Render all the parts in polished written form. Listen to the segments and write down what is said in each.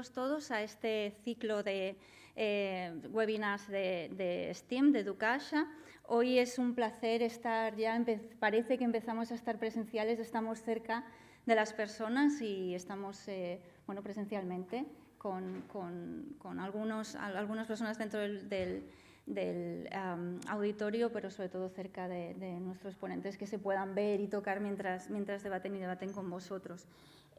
bienvenidos todos a este ciclo de webinars de STEAM, de Educasha. Hoy es un placer estar ya, parece que empezamos a estar presenciales, estamos cerca de las personas y estamos bueno, presencialmente con algunas personas dentro del auditorio, pero sobre todo cerca de nuestros ponentes, que se puedan ver y tocar mientras debaten con vosotros.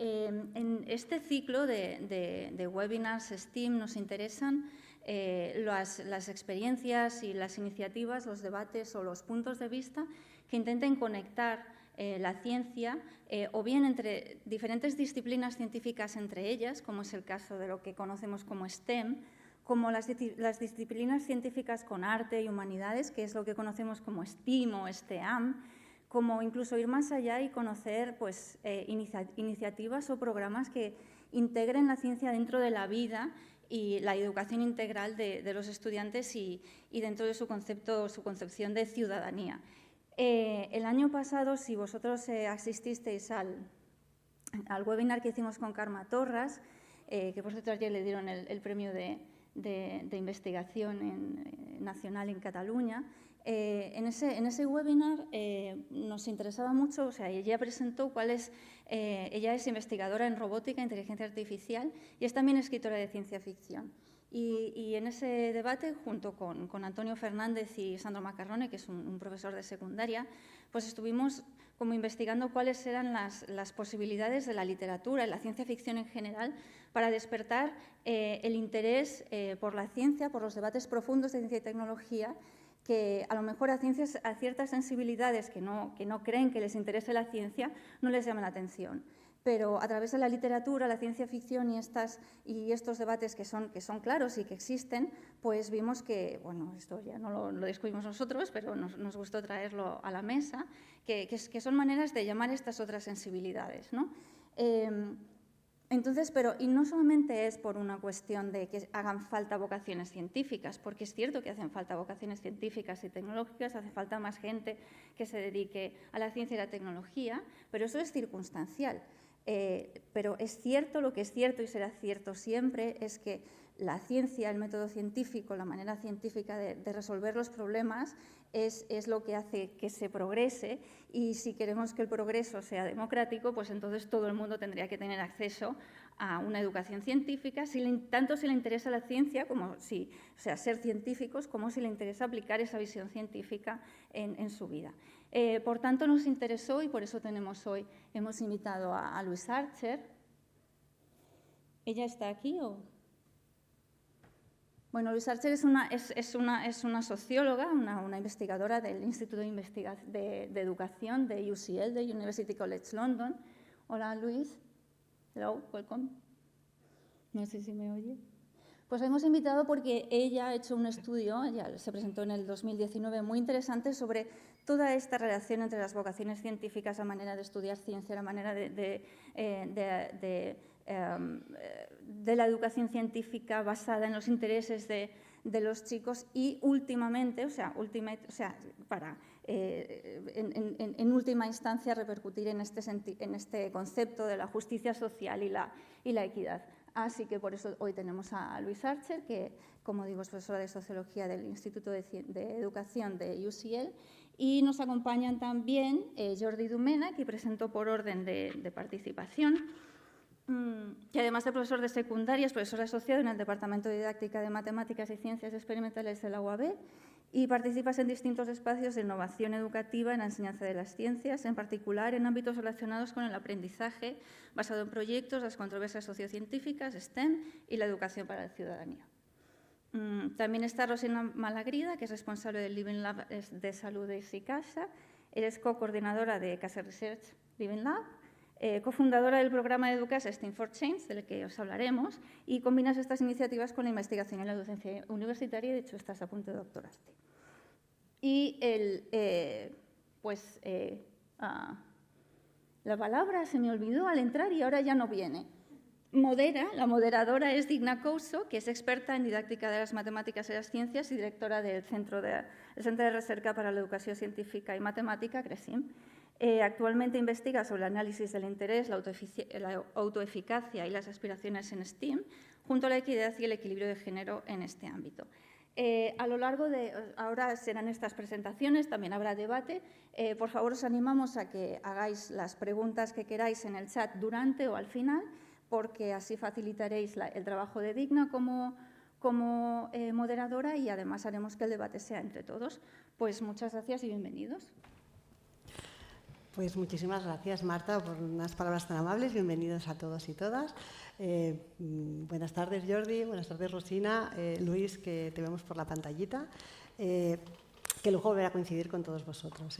En este ciclo de webinars STEAM nos interesan las experiencias y las iniciativas, los debates o los puntos de vista que intenten conectar la ciencia o bien entre diferentes disciplinas científicas entre ellas, como es el caso de lo que conocemos como STEM, como las disciplinas científicas con arte y humanidades, que es lo que conocemos como STEAM o STEAM, como incluso ir más allá y conocer pues, iniciativas o programas que integren la ciencia dentro de la vida y la educación integral de los estudiantes y dentro de su concepción de ciudadanía. El año pasado, si vosotros asististeis al webinar que hicimos con Carme Torras, que por cierto ayer le dieron el premio de investigación nacional en Cataluña, en ese webinar nos interesaba mucho, o sea, ella presentó ella es investigadora en robótica e inteligencia artificial y es también escritora de ciencia ficción. Y en ese debate, junto con Antonio Fernández y Sandro Macarrone, que es un profesor de secundaria, pues estuvimos como investigando cuáles eran las posibilidades de la literatura y la ciencia ficción en general para despertar el interés por la ciencia, por los debates profundos de ciencia y tecnología, que a lo mejor a ciertas sensibilidades que no creen que les interese la ciencia no les llama la atención. Pero a través de la literatura, la ciencia ficción y estos debates que son claros y que existen, pues vimos que, bueno, esto ya no lo descubrimos nosotros, pero nos gustó traerlo a la mesa, que son maneras de llamar estas otras sensibilidades, ¿no? Entonces, y no solamente es por una cuestión de que hagan falta vocaciones científicas, porque es cierto que hacen falta vocaciones científicas y tecnológicas, hace falta más gente que se dedique a la ciencia y la tecnología, pero eso es circunstancial. Pero es cierto, lo que es cierto y será cierto siempre, es que la ciencia, el método científico, la manera científica de resolver los problemas es lo que hace que se progrese, y si queremos que el progreso sea democrático, pues entonces todo el mundo tendría que tener acceso a una educación científica, tanto si le interesa la ciencia, ser científicos, como si le interesa aplicar esa visión científica en su vida. Por tanto, nos interesó y por eso hemos invitado a Louise Archer. ¿Ella está aquí o...? Bueno, Louise Archer es una socióloga, una investigadora del Instituto de Educación de UCL, de University College London. Hola, Louise. Hello, welcome. No sé si me oye. Pues la hemos invitado porque ella ha hecho un estudio, ya se presentó en el 2019, muy interesante sobre toda esta relación entre las vocaciones científicas, la manera de estudiar ciencia, la manera de la educación científica basada en los intereses de los chicos y últimamente, en última instancia repercutir en este concepto de la justicia social y la equidad. Así que por eso hoy tenemos a Louise Archer, que, como digo, es profesora de Sociología del Instituto de Educación de UCL, y nos acompañan también Jordi Domènech, que presentó por orden de participación, que además de profesor de secundaria es profesor asociado en el Departamento de Didáctica de Matemáticas y Ciencias Experimentales de la UAB y participas en distintos espacios de innovación educativa en la enseñanza de las ciencias, en particular en ámbitos relacionados con el aprendizaje basado en proyectos, las controversias sociocientíficas, STEM y la educación para la ciudadanía. También está Rosina Malagrida, que es responsable del Living Lab de Salud de Sicasa. Eres co-coordinadora de Casa Research Living Lab, cofundadora del programa de Educasha STEAM for Change, del que os hablaremos, y combinas estas iniciativas con la investigación en la docencia universitaria, y de hecho estás a punto de doctorarte. Y la palabra se me olvidó al entrar y ahora ya no viene. La moderadora es Digna Couso, que es experta en didáctica de las matemáticas y las ciencias y directora del Centro de Recerca para la Educació Científica i Matemàtica, CRECIM. Actualmente investiga sobre el análisis del interés, la autoeficacia y las aspiraciones en STEAM, junto a la equidad y el equilibrio de género en este ámbito. A lo largo de, ahora serán estas presentaciones, también habrá debate. Por favor, os animamos a que hagáis las preguntas que queráis en el chat durante o al final, porque así facilitaréis el trabajo de Digna como moderadora y además haremos que el debate sea entre todos. Pues muchas gracias y bienvenidos. Pues muchísimas gracias, Marta, por unas palabras tan amables. Bienvenidos a todos y todas. Buenas tardes, Jordi. Buenas tardes, Rosina. Luis, que te vemos por la pantallita. Qué lujo volver a coincidir con todos vosotros.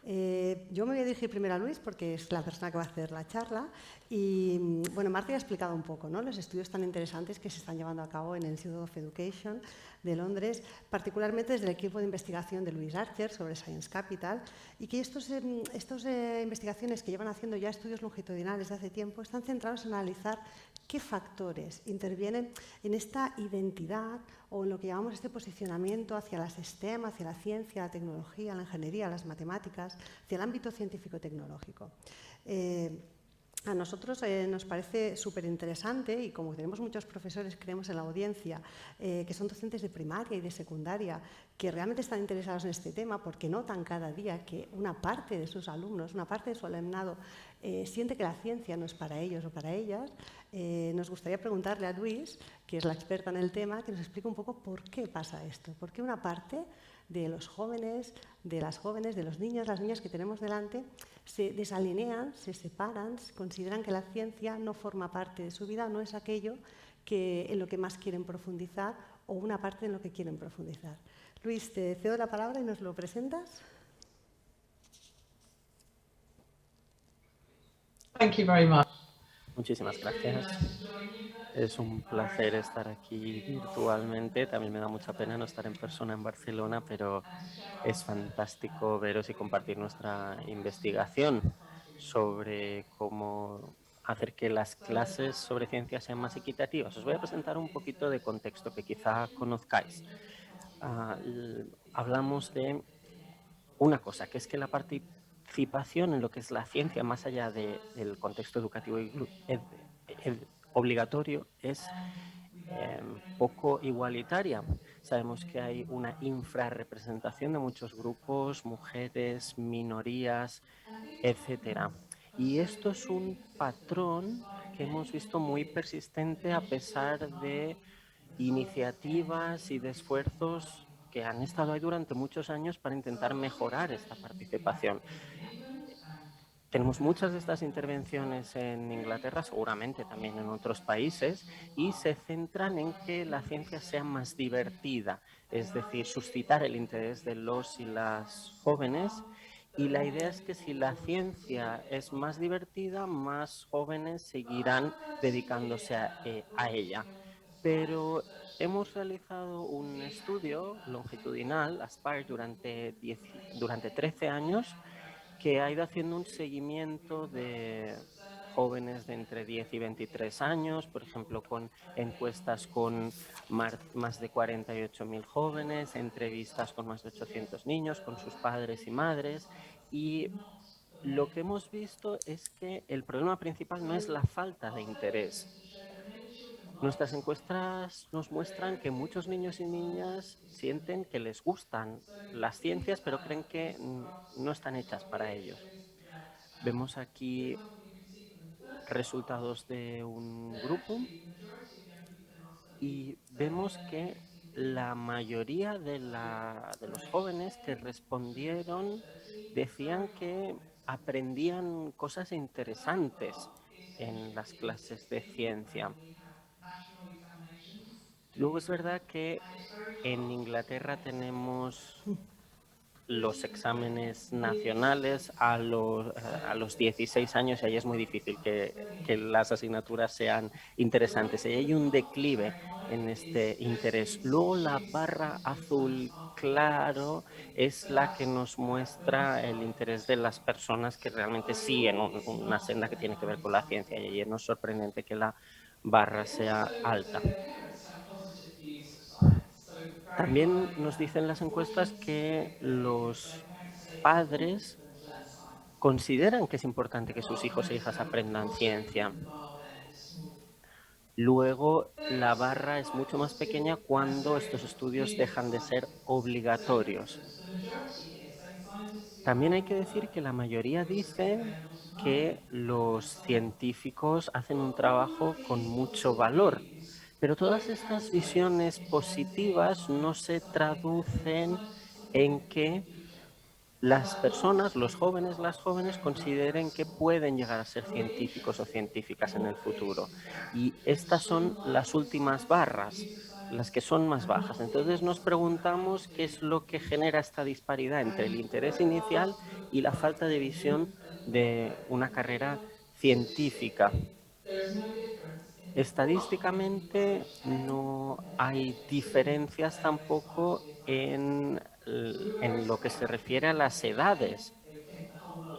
Yo me voy a dirigir primero a Luis porque es la persona que va a hacer la charla. Y bueno, Marta ya ha explicado un poco, ¿no?, los estudios tan interesantes que se están llevando a cabo en el Institute of Education de Londres, particularmente desde el equipo de investigación de Louise Archer sobre Science Capital, y que estas investigaciones que llevan haciendo ya estudios longitudinales de hace tiempo están centrados en analizar qué factores intervienen en esta identidad o en lo que llamamos este posicionamiento hacia las STEM, hacia la ciencia, la tecnología, la ingeniería, las matemáticas, hacia el ámbito científico-tecnológico. A nosotros nos parece súper interesante y como tenemos muchos profesores, creemos en la audiencia, que son docentes de primaria y de secundaria, que realmente están interesados en este tema porque notan cada día que una parte de sus alumnos, una parte de su alumnado, siente que la ciencia no es para ellos o para ellas. Nos gustaría preguntarle a Luis, que es la experta en el tema, que nos explique un poco por qué pasa esto, por qué una parte de los jóvenes, de las jóvenes, de los niños, las niñas que tenemos delante, se desalinean, se separan, consideran que la ciencia no forma parte de su vida, no es aquello en lo que más quieren profundizar o una parte en lo que quieren profundizar. Luis, te cedo la palabra y nos lo presentas. Thank you very much. Muchísimas gracias. Es un placer estar aquí virtualmente. También me da mucha pena no estar en persona en Barcelona, pero es fantástico veros y compartir nuestra investigación sobre cómo hacer que las clases sobre ciencia sean más equitativas. Os voy a presentar un poquito de contexto que quizá conozcáis. Hablamos de una cosa, que es que la participación en lo que es la ciencia, más allá del contexto educativo obligatorio, es poco igualitaria. Sabemos que hay una infrarrepresentación de muchos grupos, mujeres, minorías, etcétera. Y esto es un patrón que hemos visto muy persistente a pesar de iniciativas y de esfuerzos que han estado ahí durante muchos años para intentar mejorar esta participación. Tenemos muchas de estas intervenciones en Inglaterra, seguramente también en otros países, y se centran en que la ciencia sea más divertida, es decir, suscitar el interés de los y las jóvenes. Y la idea es que si la ciencia es más divertida, más jóvenes seguirán dedicándose a ella. Pero hemos realizado un estudio longitudinal, ASPIRE, durante 13 años, que ha ido haciendo un seguimiento de jóvenes de entre 10 y 23 años, por ejemplo, con encuestas con más de 48.000 jóvenes, entrevistas con más de 800 niños, con sus padres y madres, y lo que hemos visto es que el problema principal no es la falta de interés. Nuestras encuestas nos muestran que muchos niños y niñas sienten que les gustan las ciencias, pero creen que no están hechas para ellos. Vemos aquí resultados de un grupo y vemos que la mayoría de los jóvenes que respondieron decían que aprendían cosas interesantes en las clases de ciencia. Luego es verdad que en Inglaterra tenemos los exámenes nacionales a los 16 años y ahí es muy difícil que las asignaturas sean interesantes. Y hay un declive en este interés. Luego la barra azul claro es la que nos muestra el interés de las personas que realmente siguen una senda que tiene que ver con la ciencia, y ahí no es sorprendente que la barra sea alta. También nos dicen las encuestas que los padres consideran que es importante que sus hijos e hijas aprendan ciencia. Luego, la barra es mucho más pequeña cuando estos estudios dejan de ser obligatorios. También hay que decir que la mayoría dicen que los científicos hacen un trabajo con mucho valor, pero todas estas visiones positivas no se traducen en que las personas, los jóvenes, las jóvenes, consideren que pueden llegar a ser científicos o científicas en el futuro. Y estas son las últimas barras, las que son más bajas. Entonces nos preguntamos qué es lo que genera esta disparidad entre el interés inicial y la falta de visión de una carrera científica. Estadísticamente no hay diferencias tampoco en lo que se refiere a las edades.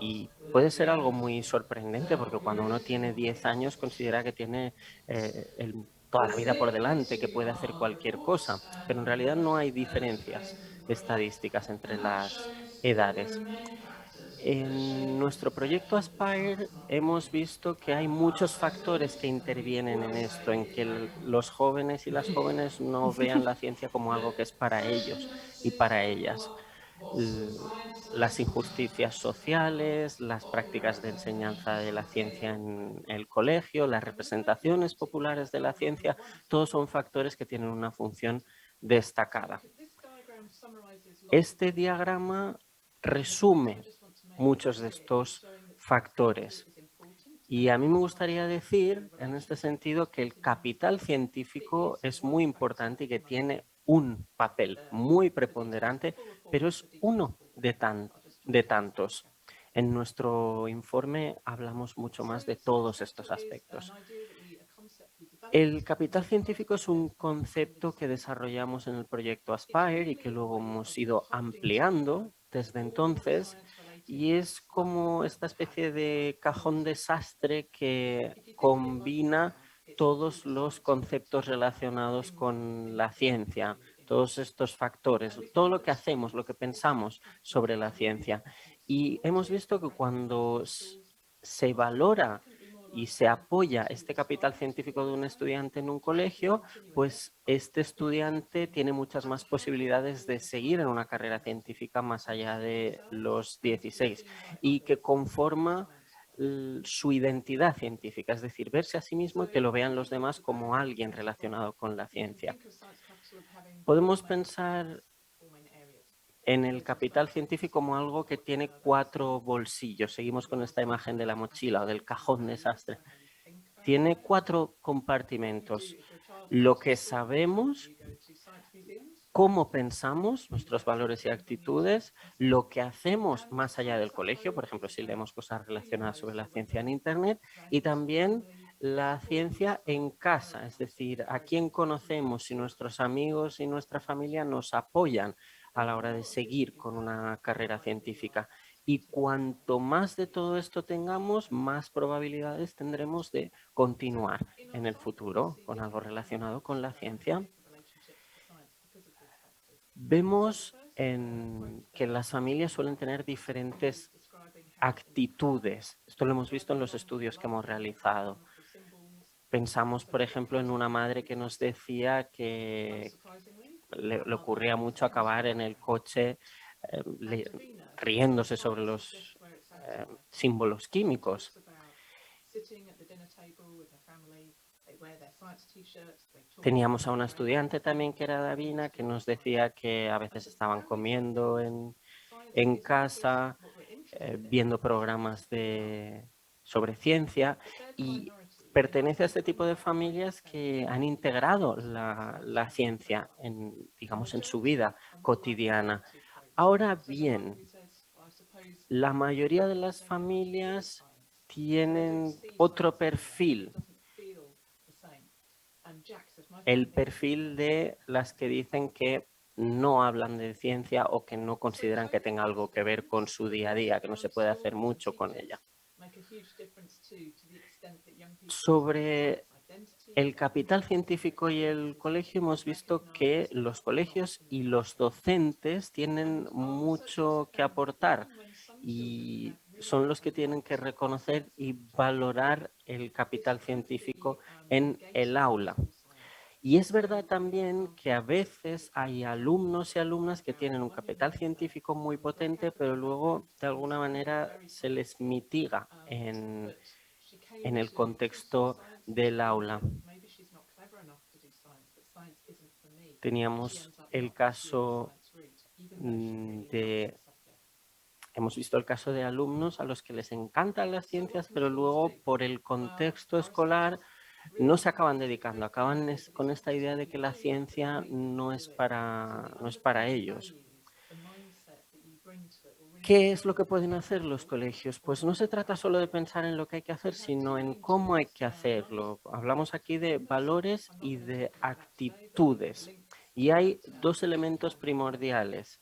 Y puede ser algo muy sorprendente porque cuando uno tiene 10 años considera que tiene toda la vida por delante, que puede hacer cualquier cosa, pero en realidad no hay diferencias estadísticas entre las edades. En nuestro proyecto Aspire hemos visto que hay muchos factores que intervienen en esto, en que los jóvenes y las jóvenes no vean la ciencia como algo que es para ellos y para ellas. Las injusticias sociales, las prácticas de enseñanza de la ciencia en el colegio, las representaciones populares de la ciencia, todos son factores que tienen una función destacada. Este diagrama resume muchos de estos factores. Y a mí me gustaría decir, en este sentido, que el capital científico es muy importante y que tiene un papel muy preponderante, pero es uno de tantos. En nuestro informe hablamos mucho más de todos estos aspectos. El capital científico es un concepto que desarrollamos en el proyecto Aspire y que luego hemos ido ampliando desde entonces, y es como esta especie de cajón desastre que combina todos los conceptos relacionados con la ciencia, todos estos factores, todo lo que hacemos, lo que pensamos sobre la ciencia. Y hemos visto que cuando se valora y se apoya este capital científico de un estudiante en un colegio, pues este estudiante tiene muchas más posibilidades de seguir en una carrera científica más allá de los 16 y que conforma su identidad científica, es decir, verse a sí mismo y que lo vean los demás como alguien relacionado con la ciencia. Podemos pensar en el capital científico como algo que tiene 4 bolsillos. Seguimos con esta imagen de la mochila o del cajón desastre. Tiene 4 compartimentos. Lo que sabemos, cómo pensamos, nuestros valores y actitudes, lo que hacemos más allá del colegio, por ejemplo, si leemos cosas relacionadas sobre la ciencia en Internet, y también la ciencia en casa, es decir, a quién conocemos, si nuestros amigos y nuestra familia nos apoyan a la hora de seguir con una carrera científica. Y cuanto más de todo esto tengamos, más probabilidades tendremos de continuar en el futuro con algo relacionado con la ciencia. Vemos que las familias suelen tener diferentes actitudes. Esto lo hemos visto en los estudios que hemos realizado. Pensamos, por ejemplo, en una madre que nos decía que le ocurría mucho acabar en el coche riéndose sobre los símbolos químicos. Teníamos a una estudiante también que era Davina que nos decía que a veces estaban comiendo en casa, viendo programas sobre ciencia, y pertenece a este tipo de familias que han integrado la ciencia digamos, en su vida cotidiana. Ahora bien, la mayoría de las familias tienen otro perfil, el perfil de las que dicen que no hablan de ciencia o que no consideran que tenga algo que ver con su día a día, que no se puede hacer mucho con ella. Sobre el capital científico y el colegio, hemos visto que los colegios y los docentes tienen mucho que aportar y son los que tienen que reconocer y valorar el capital científico en el aula. Y es verdad también que a veces hay alumnos y alumnas que tienen un capital científico muy potente, pero luego de alguna manera se les mitiga en el contexto del aula. Teníamos el caso hemos visto el caso de alumnos a los que les encantan las ciencias, pero luego por el contexto escolar no se acaban dedicando, acaban con esta idea de que la ciencia no es para ellos. ¿Qué es lo que pueden hacer los colegios? Pues no se trata solo de pensar en lo que hay que hacer, sino en cómo hay que hacerlo. Hablamos aquí de valores y de actitudes. Y hay dos elementos primordiales.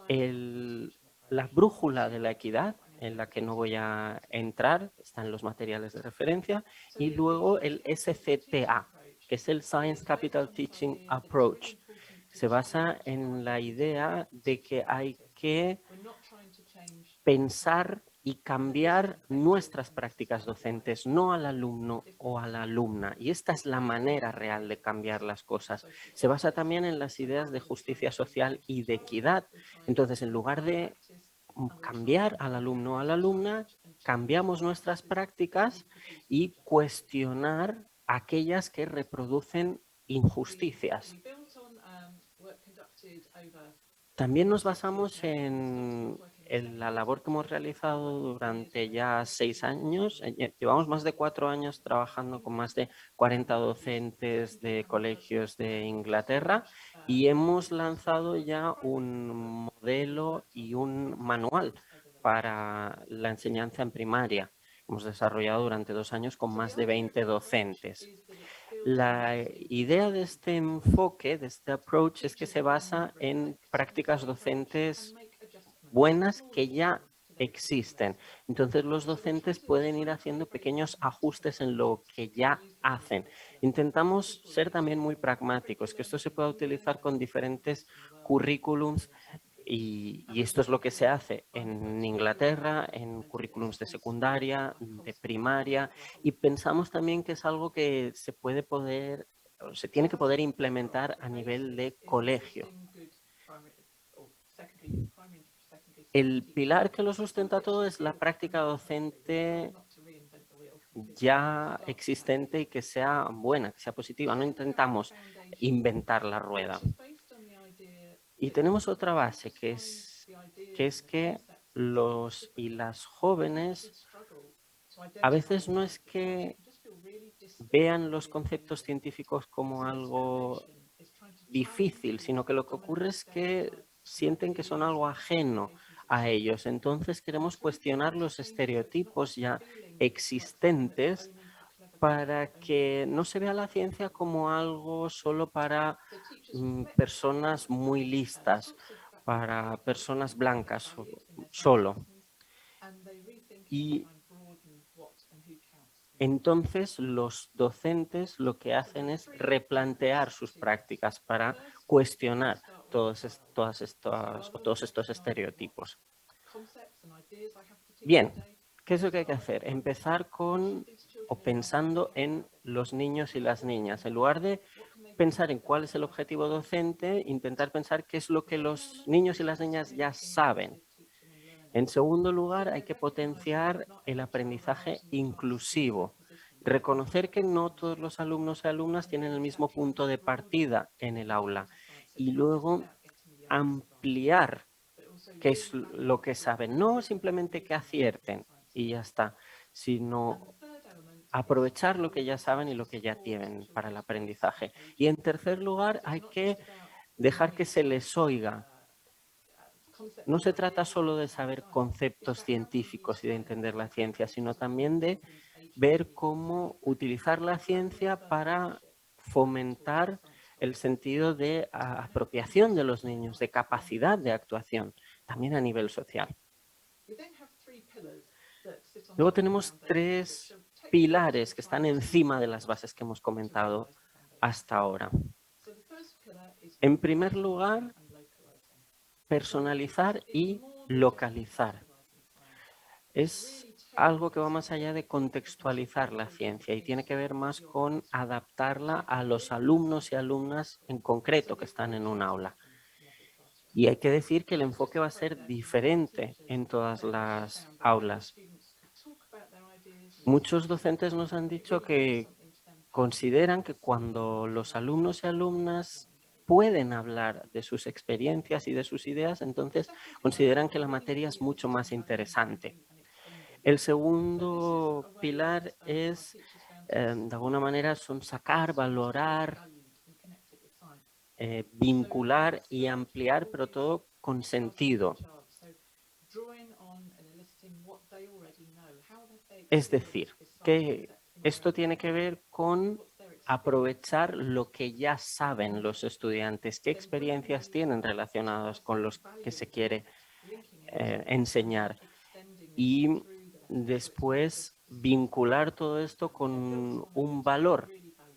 La brújula de la equidad, en la que no voy a entrar, están los materiales de referencia, y luego el SCTA, que es el Science Capital Teaching Approach. Se basa en la idea de que hay que pensar y cambiar nuestras prácticas docentes, no al alumno o a la alumna. Y esta es la manera real de cambiar las cosas. Se basa también en las ideas de justicia social y de equidad. Entonces, en lugar de cambiar al alumno o a la alumna, cambiamos nuestras prácticas y cuestionar aquellas que reproducen injusticias. También nos basamos en la labor que hemos realizado durante ya 6 años. Llevamos más de 4 años trabajando con más de 40 docentes de colegios de Inglaterra y hemos lanzado ya un modelo y un manual para la enseñanza en primaria. Hemos desarrollado durante 2 años con más de 20 docentes. La idea de este enfoque, de este approach, es que se basa en prácticas docentes buenas que ya existen. Entonces los docentes pueden ir haciendo pequeños ajustes en lo que ya hacen. Intentamos ser también muy pragmáticos, que esto se pueda utilizar con diferentes currículums y esto es lo que se hace en Inglaterra, en currículums de secundaria, de primaria, y pensamos también que es algo que se tiene que poder implementar a nivel de colegio. El pilar que lo sustenta todo es la práctica docente ya existente y que sea buena, que sea positiva. No intentamos inventar la rueda. Y tenemos otra base, que es que los y las jóvenes a veces no es que vean los conceptos científicos como algo difícil, sino que lo que ocurre es que sienten que son algo ajeno a ellos. Entonces queremos cuestionar los estereotipos ya existentes para que no se vea la ciencia como algo solo para personas muy listas, para personas blancas solo. Y entonces los docentes lo que hacen es replantear sus prácticas para cuestionar todos estos estereotipos. Bien, ¿qué es lo que hay que hacer? Empezar pensando en los niños y las niñas. En lugar de pensar en cuál es el objetivo docente, intentar pensar qué es lo que los niños y las niñas ya saben. En segundo lugar, hay que potenciar el aprendizaje inclusivo. Reconocer que no todos los alumnos y alumnas tienen el mismo punto de partida en el aula. Y luego ampliar qué es lo que saben. No simplemente que acierten y ya está, sino aprovechar lo que ya saben y lo que ya tienen para el aprendizaje. Y en tercer lugar, hay que dejar que se les oiga. No se trata solo de saber conceptos científicos y de entender la ciencia, sino también de ver cómo utilizar la ciencia para fomentar el sentido de apropiación de los niños, de capacidad de actuación, también a nivel social. Luego tenemos 3 pilares que están encima de las bases que hemos comentado hasta ahora. En primer lugar, personalizar y localizar. es algo que va más allá de contextualizar la ciencia y tiene que ver más con adaptarla a los alumnos y alumnas en concreto que están en un aula. Y hay que decir que el enfoque va a ser diferente en todas las aulas. Muchos docentes nos han dicho que consideran que cuando los alumnos y alumnas pueden hablar de sus experiencias y de sus ideas, entonces consideran que la materia es mucho más interesante. El segundo pilar es, de alguna manera, son sacar, valorar, vincular y ampliar, pero todo con sentido. Es decir, que esto tiene que ver con aprovechar lo que ya saben los estudiantes, qué experiencias tienen relacionadas con los que se quiere enseñar y después vincular todo esto con un valor,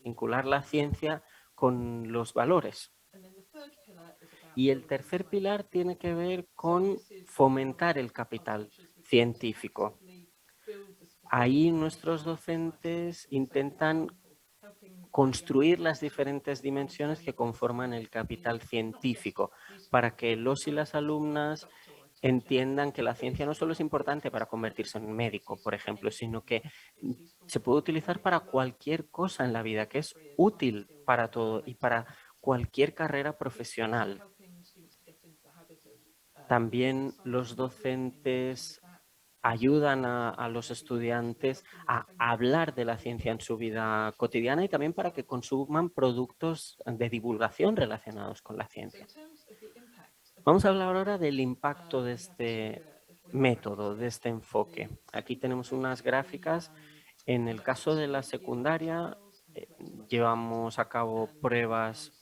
vincular la ciencia con los valores. Y el tercer pilar tiene que ver con fomentar el capital científico. Ahí nuestros docentes intentan construir las diferentes dimensiones que conforman el capital científico para que los y las alumnas entiendan que la ciencia no solo es importante para convertirse en médico, por ejemplo, sino que se puede utilizar para cualquier cosa en la vida, que es útil para todo y para cualquier carrera profesional. También los docentes ayudan a los estudiantes a hablar de la ciencia en su vida cotidiana y también para que consuman productos de divulgación relacionados con la ciencia. Vamos a hablar ahora del impacto de este método, de este enfoque. Aquí tenemos unas gráficas. En el caso de la secundaria, llevamos a cabo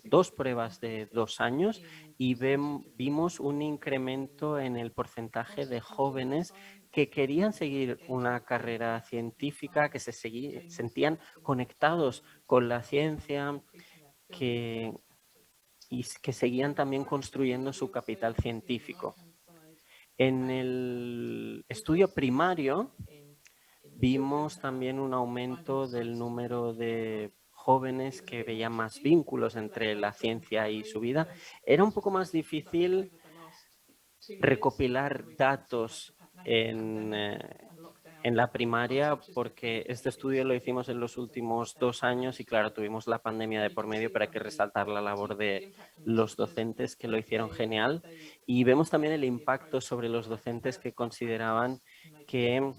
dos pruebas de 2 años y vimos un incremento en el porcentaje de jóvenes que querían seguir una carrera científica, que se sentían conectados con la ciencia, y que seguían también construyendo su capital científico. En el estudio primario vimos también un aumento del número de jóvenes que veían más vínculos entre la ciencia y su vida. Era un poco más difícil recopilar datos en la primaria porque este estudio lo hicimos en los últimos 2 años y claro, tuvimos la pandemia de por medio, pero hay que resaltar la labor de los docentes que lo hicieron genial y vemos también el impacto sobre los docentes que consideraban que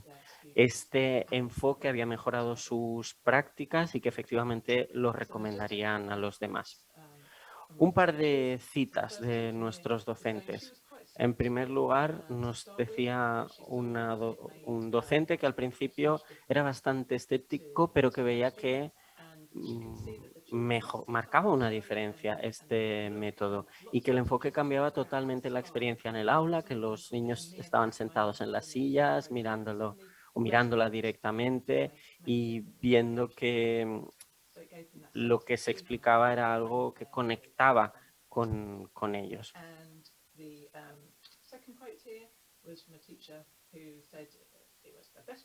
este enfoque había mejorado sus prácticas y que efectivamente lo recomendarían a los demás. Un par de citas de nuestros docentes. En primer lugar, nos decía un docente que al principio era bastante escéptico, pero que veía que marcaba una diferencia este método y que el enfoque cambiaba totalmente la experiencia en el aula, que los niños estaban sentados en las sillas mirándolo o mirándola directamente y viendo que lo que se explicaba era algo que conectaba con ellos.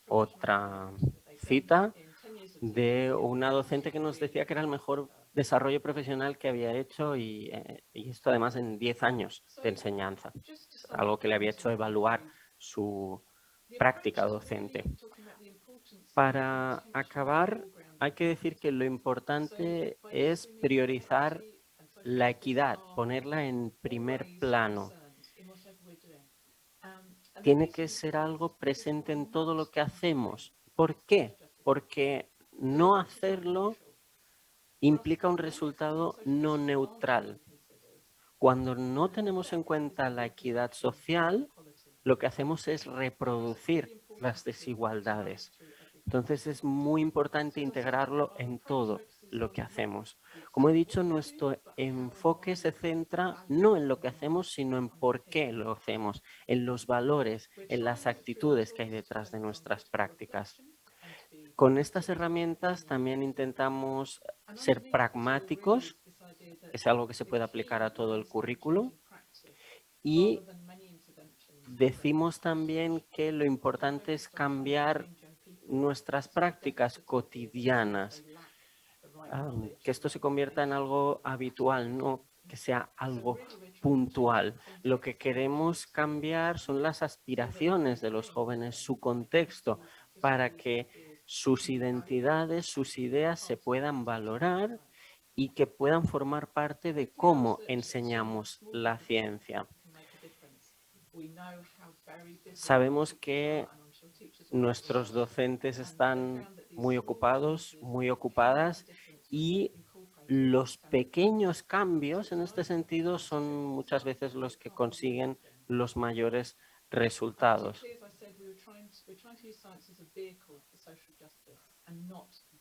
Otra cita de una docente que nos decía que era el mejor desarrollo profesional que había hecho y esto además en 10 años de enseñanza, algo que le había hecho evaluar su práctica docente. Para acabar, hay que decir que lo importante es priorizar la equidad, ponerla en primer plano. Tiene que ser algo presente en todo lo que hacemos. ¿Por qué? Porque no hacerlo implica un resultado no neutral. Cuando no tenemos en cuenta la equidad social, lo que hacemos es reproducir las desigualdades. Entonces es muy importante integrarlo en todo lo que hacemos. Como he dicho, nuestro enfoque se centra no en lo que hacemos, sino en por qué lo hacemos, en los valores, en las actitudes que hay detrás de nuestras prácticas. Con estas herramientas también intentamos ser pragmáticos, es algo que se puede aplicar a todo el currículo, y decimos también que lo importante es cambiar nuestras prácticas cotidianas, que esto se convierta en algo habitual, no que sea algo puntual. Lo que queremos cambiar son las aspiraciones de los jóvenes, su contexto, para que sus identidades, sus ideas se puedan valorar y que puedan formar parte de cómo enseñamos la ciencia. Sabemos que nuestros docentes están muy ocupados, muy ocupadas, y los pequeños cambios en este sentido son muchas veces los que consiguen los mayores resultados.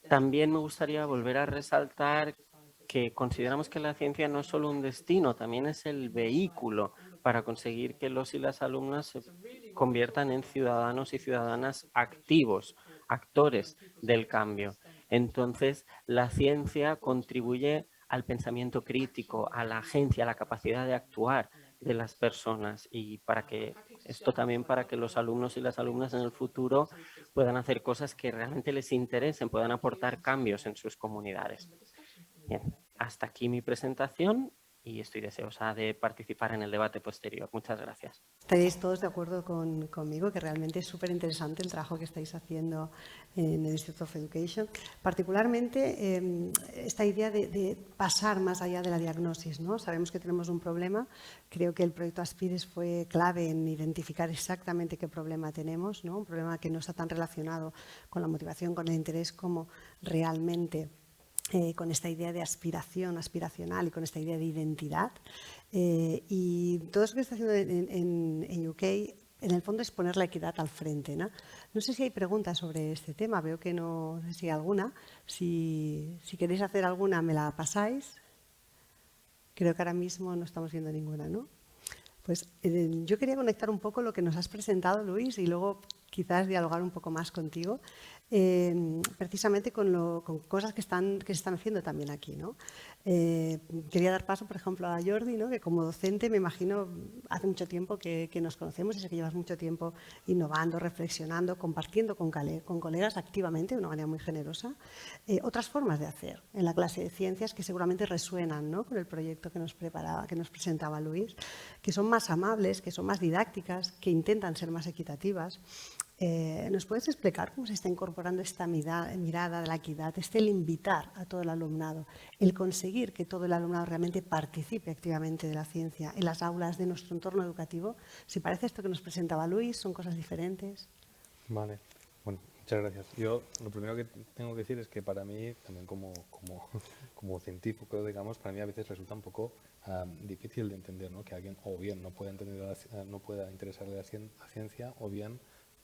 También me gustaría volver a resaltar que consideramos que la ciencia no es solo un destino, también es el vehículo para conseguir que los y las alumnas se conviertan en ciudadanos y ciudadanas activos, actores del cambio. Entonces, la ciencia contribuye al pensamiento crítico, a la agencia, a la capacidad de actuar de las personas, y para que esto también para que los alumnos y las alumnas en el futuro puedan hacer cosas que realmente les interesen, puedan aportar cambios en sus comunidades. Bien, hasta aquí mi presentación y estoy deseosa de participar en el debate posterior. Muchas gracias. Estaréis todos de acuerdo conmigo que realmente es súper interesante el trabajo que estáis haciendo en el Institute of Education. Particularmente esta idea de pasar más allá de la diagnosis, ¿no? Sabemos que tenemos un problema. Creo que el proyecto Aspires fue clave en identificar exactamente qué problema tenemos, ¿no? Un problema que no está tan relacionado con la motivación, con el interés, como realmente con esta idea de aspiración, aspiracional, y con esta idea de identidad. Y todo eso que está haciendo en UK, en el fondo, es poner la equidad al frente, ¿no? No sé si hay preguntas sobre este tema, veo que no sé si hay alguna. Si queréis hacer alguna, me la pasáis. Creo que ahora mismo no estamos viendo ninguna, ¿no? Pues yo quería conectar un poco lo que nos has presentado, Luis, y luego quizás dialogar un poco más contigo, precisamente con cosas que se están haciendo también aquí, ¿no? Quería dar paso, por ejemplo, a Jordi, ¿no? Que como docente, me imagino, hace mucho tiempo que nos conocemos y sé que llevas mucho tiempo innovando, reflexionando, compartiendo con colegas activamente, de una manera muy generosa, otras formas de hacer en la clase de ciencias que seguramente resuenan, ¿no? Con el proyecto que nos presentaba Luis, que son más amables, que son más didácticas, que intentan ser más equitativas. ¿Nos puedes explicar cómo se está incorporando esta mirada de la equidad, el invitar a todo el alumnado, el conseguir que todo el alumnado realmente participe activamente de la ciencia en las aulas de nuestro entorno educativo? Si parece esto que nos presentaba Luis, son cosas diferentes. Vale, bueno, muchas gracias. Yo lo primero que tengo que decir es que para mí, también como científico, digamos, para mí a veces resulta un poco difícil de entender, ¿no? Que alguien o bien no pueda interesarle la ciencia, o bien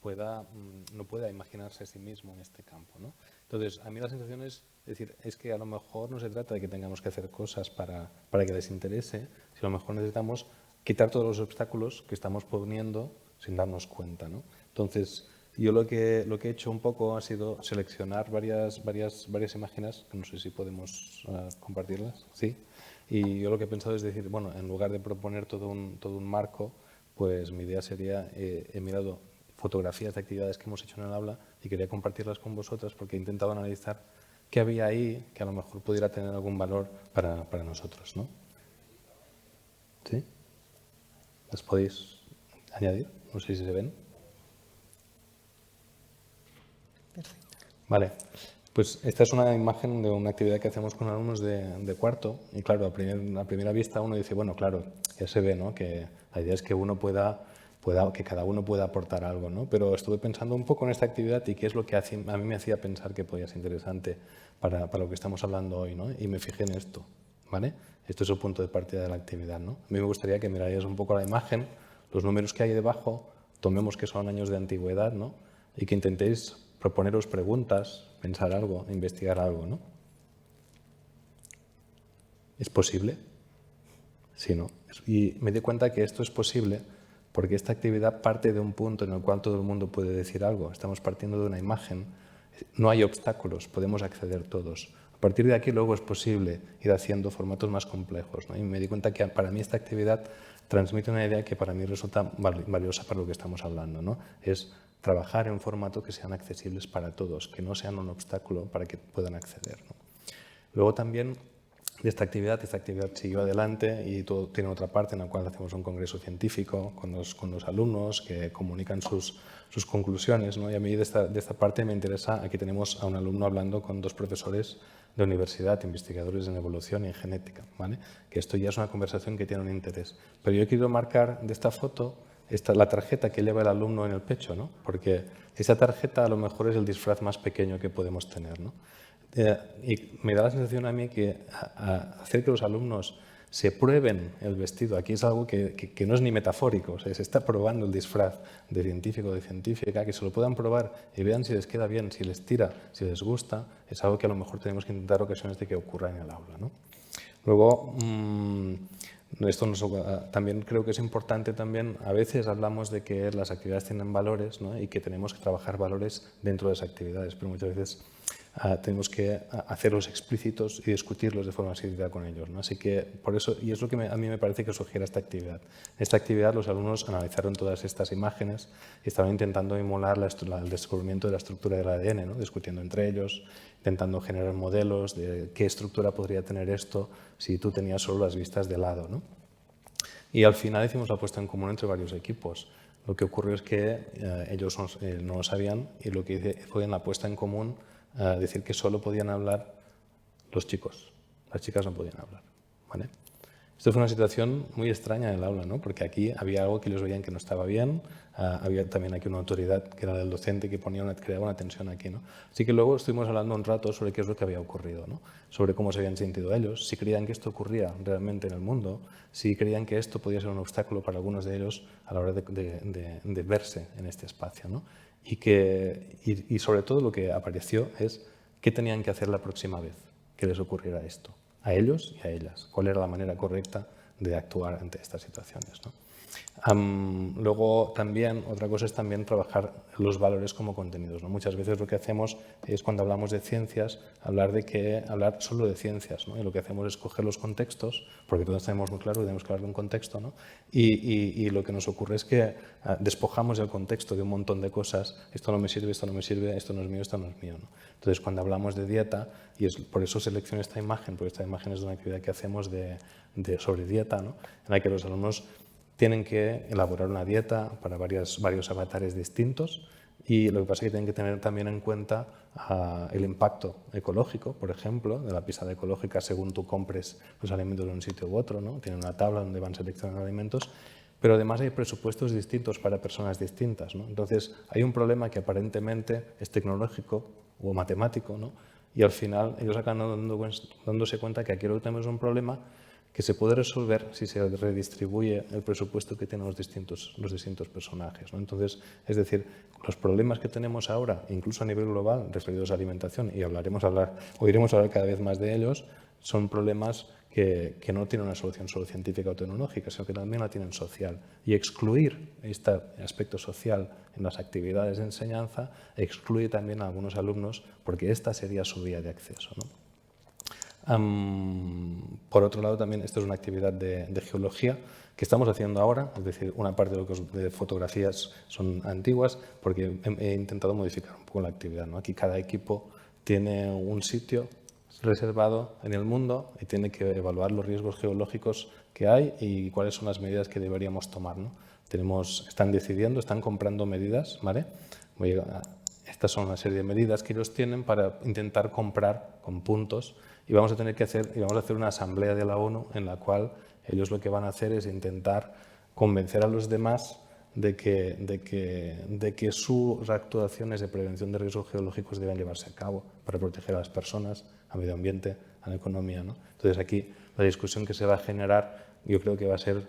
no pueda imaginarse a sí mismo en este campo, ¿no? Entonces, a mí la sensación es decir, es que a lo mejor no se trata de que tengamos que hacer cosas para que les interese, sino a lo mejor necesitamos quitar todos los obstáculos que estamos poniendo sin darnos cuenta, ¿no? Entonces, yo lo que he hecho un poco ha sido seleccionar varias imágenes, que no sé si podemos compartirlas, ¿sí? Y yo lo que he pensado es decir, bueno, en lugar de proponer todo un marco, pues mi idea sería, he mirado fotografías de actividades que hemos hecho en el aula y quería compartirlas con vosotras porque he intentado analizar qué había ahí que a lo mejor pudiera tener algún valor para nosotros, ¿no? ¿Sí? ¿Las podéis añadir? No sé si se ven. Perfecto. Vale. Pues esta es una imagen de una actividad que hacemos con alumnos de cuarto y claro, a primera vista uno dice, bueno, claro, ya se ve, ¿no? Que la idea es que que cada uno pueda aportar algo, ¿no? Pero estuve pensando un poco en esta actividad y qué es lo que a mí me hacía pensar que podía ser interesante para lo que estamos hablando hoy, ¿no? Y me fijé en esto, ¿vale? Esto es el punto de partida de la actividad, ¿no? A mí me gustaría que mirarais un poco la imagen, los números que hay debajo, tomemos que son años de antigüedad, ¿no? Y que intentéis proponeros preguntas, pensar algo, investigar algo, ¿no? ¿Es posible? Sí, ¿no? Y me di cuenta que esto es posible porque esta actividad parte de un punto en el cual todo el mundo puede decir algo. Estamos partiendo de una imagen. No hay obstáculos, podemos acceder todos. partir de aquí luego es posible ir haciendo formatos más complejos, ¿no? Y me di cuenta que para mí esta actividad transmite una idea que para mí resulta valiosa para lo que estamos hablando, ¿no? Es trabajar en formatos que sean accesibles para todos, que no sean un obstáculo para que puedan acceder, ¿no? Luego también de esta actividad siguió adelante y todo tiene otra parte en la cual hacemos un congreso científico con los alumnos que comunican sus conclusiones, ¿no? Y a mí de esta parte me interesa, aquí tenemos a un alumno hablando con 2 profesores de universidad, investigadores en evolución y en genética, ¿vale? Que esto ya es una conversación que tiene un interés. Pero yo quiero marcar de esta foto la tarjeta que lleva el alumno en el pecho, ¿no? Porque esa tarjeta a lo mejor es el disfraz más pequeño que podemos tener, ¿no? Y me da la sensación a mí que hacer que los alumnos se prueben el vestido, aquí es algo que no es ni metafórico, o sea, se está probando el disfraz de científico o de científica, que se lo puedan probar y vean si les queda bien, si les tira, si les gusta, es algo que a lo mejor tenemos que intentar ocasiones de que ocurra en el aula, ¿no? Luego, también creo que es importante también, a veces hablamos de que las actividades tienen valores, ¿no? Y que tenemos que trabajar valores dentro de esas actividades, pero muchas veces tenemos que hacerlos explícitos y discutirlos de forma seguida con ellos, ¿no? Así que por eso, y es lo que a mí me parece que sugiere esta actividad. En esta actividad los alumnos analizaron todas estas imágenes y estaban intentando emular el descubrimiento de la estructura del ADN, ¿no? Discutiendo entre ellos, intentando generar modelos de qué estructura podría tener esto si tú tenías solo las vistas de lado, ¿no? Y al final hicimos la puesta en común entre varios equipos. Lo que ocurrió es que ellos no lo sabían y lo que hice fue en la puesta en común decir que solo podían hablar los chicos, las chicas no podían hablar, ¿vale? Esto fue una situación muy extraña en el aula, ¿no? Porque aquí había algo que ellos veían que no estaba bien, había también aquí una autoridad que era del docente que creaba una tensión aquí, ¿no? Así que luego estuvimos hablando un rato sobre qué es lo que había ocurrido, ¿no? Sobre cómo se habían sentido ellos, si creían que esto ocurría realmente en el mundo, si creían que esto podía ser un obstáculo para algunos de ellos a la hora de verse en este espacio, ¿no? Y sobre todo lo que apareció es qué tenían que hacer la próxima vez que les ocurriera esto, a ellos y a ellas, cuál era la manera correcta de actuar ante estas situaciones, ¿no? Luego también, otra cosa es también trabajar los valores como contenidos, ¿no? Muchas veces lo que hacemos es cuando hablamos de ciencias, hablar solo de ciencias, ¿no? Y lo que hacemos es coger los contextos, porque todos tenemos muy claro que tenemos que hablar de un contexto, ¿no? Y lo que nos ocurre es que despojamos el contexto de un montón de cosas, esto no me sirve, esto no me sirve, esto no es mío, esto no es mío, ¿no? Entonces cuando hablamos de dieta, y por eso selecciono esta imagen, porque esta imagen es de una actividad que hacemos sobre dieta, ¿no? En la que los alumnos tienen que elaborar una dieta para varios avatares distintos y lo que pasa es que tienen que tener también en cuenta el impacto ecológico, por ejemplo, de la pisada ecológica según tú compres los alimentos de un sitio u otro, ¿no? Tienen una tabla donde van seleccionando alimentos, pero además hay presupuestos distintos para personas distintas, ¿no? Entonces hay un problema que aparentemente es tecnológico o matemático, ¿no? Y al final ellos acaban dándose cuenta que aquí lo que tenemos es un problema que se puede resolver si se redistribuye el presupuesto que tienen los distintos personajes, ¿no? Entonces, es decir, los problemas que tenemos ahora, incluso a nivel global, referidos a alimentación, y oiremos hablar cada vez más de ellos, son problemas que no tienen una solución solo científica o tecnológica, sino que también la tienen social. Y excluir este aspecto social en las actividades de enseñanza excluye también a algunos alumnos porque esta sería su vía de acceso, ¿no? Por otro lado, también esto es una actividad de geología que estamos haciendo ahora, es decir, una parte de fotografías son antiguas porque he intentado modificar un poco la actividad, ¿no? Aquí cada equipo tiene un sitio reservado en el mundo y tiene que evaluar los riesgos geológicos que hay y cuáles son las medidas que deberíamos tomar, ¿no? Están comprando medidas, ¿vale? Estas son una serie de medidas que ellos tienen para intentar comprar con puntos y vamos a hacer una asamblea de la ONU en la cual ellos lo que van a hacer es intentar convencer a los demás de que sus actuaciones de prevención de riesgos geológicos deben llevarse a cabo para proteger a las personas, al medio ambiente, a la economía, ¿no? Entonces aquí la discusión que se va a generar yo creo que va a ser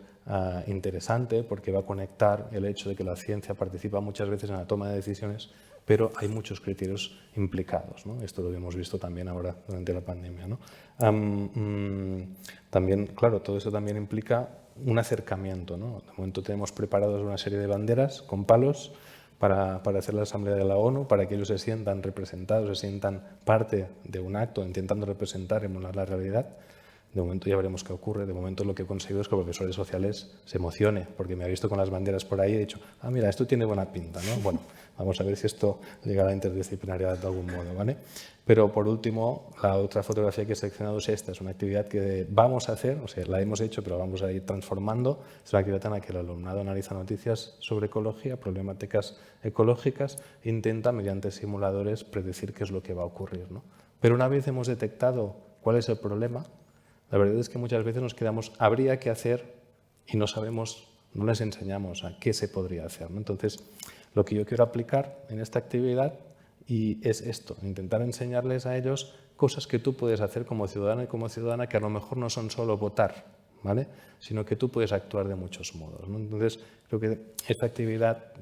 interesante porque va a conectar el hecho de que la ciencia participa muchas veces en la toma de decisiones, pero hay muchos criterios implicados, ¿no? Esto lo hemos visto también ahora durante la pandemia, ¿no? También, claro, todo eso también implica un acercamiento, ¿no? De momento tenemos preparados una serie de banderas con palos para hacer la Asamblea de la ONU, para que ellos se sientan representados, se sientan parte de un acto intentando representar y emular la realidad. De momento ya veremos qué ocurre. De momento lo que he conseguido es que profesores sociales se emocione, porque me ha visto con las banderas por ahí y he dicho, ah, mira, esto tiene buena pinta, ¿no? Bueno, vamos a ver si esto llega a la interdisciplinariedad de algún modo, ¿vale? Pero por último, la otra fotografía que he seleccionado es esta. Es una actividad que vamos a hacer, o sea, la hemos hecho, pero vamos a ir transformando. Es una actividad en la que el alumnado analiza noticias sobre ecología, problemáticas ecológicas, e intenta, mediante simuladores, predecir qué es lo que va a ocurrir, ¿no? Pero una vez hemos detectado cuál es el problema, la verdad es que muchas veces nos quedamos, habría que hacer, y no sabemos, no les enseñamos a qué se podría hacer, ¿no? Entonces, lo que yo quiero aplicar en esta actividad es esto, intentar enseñarles a ellos cosas que tú puedes hacer como ciudadano y como ciudadana, que a lo mejor no son solo votar, ¿vale? Sino que tú puedes actuar de muchos modos, ¿no? Entonces, creo que esta actividad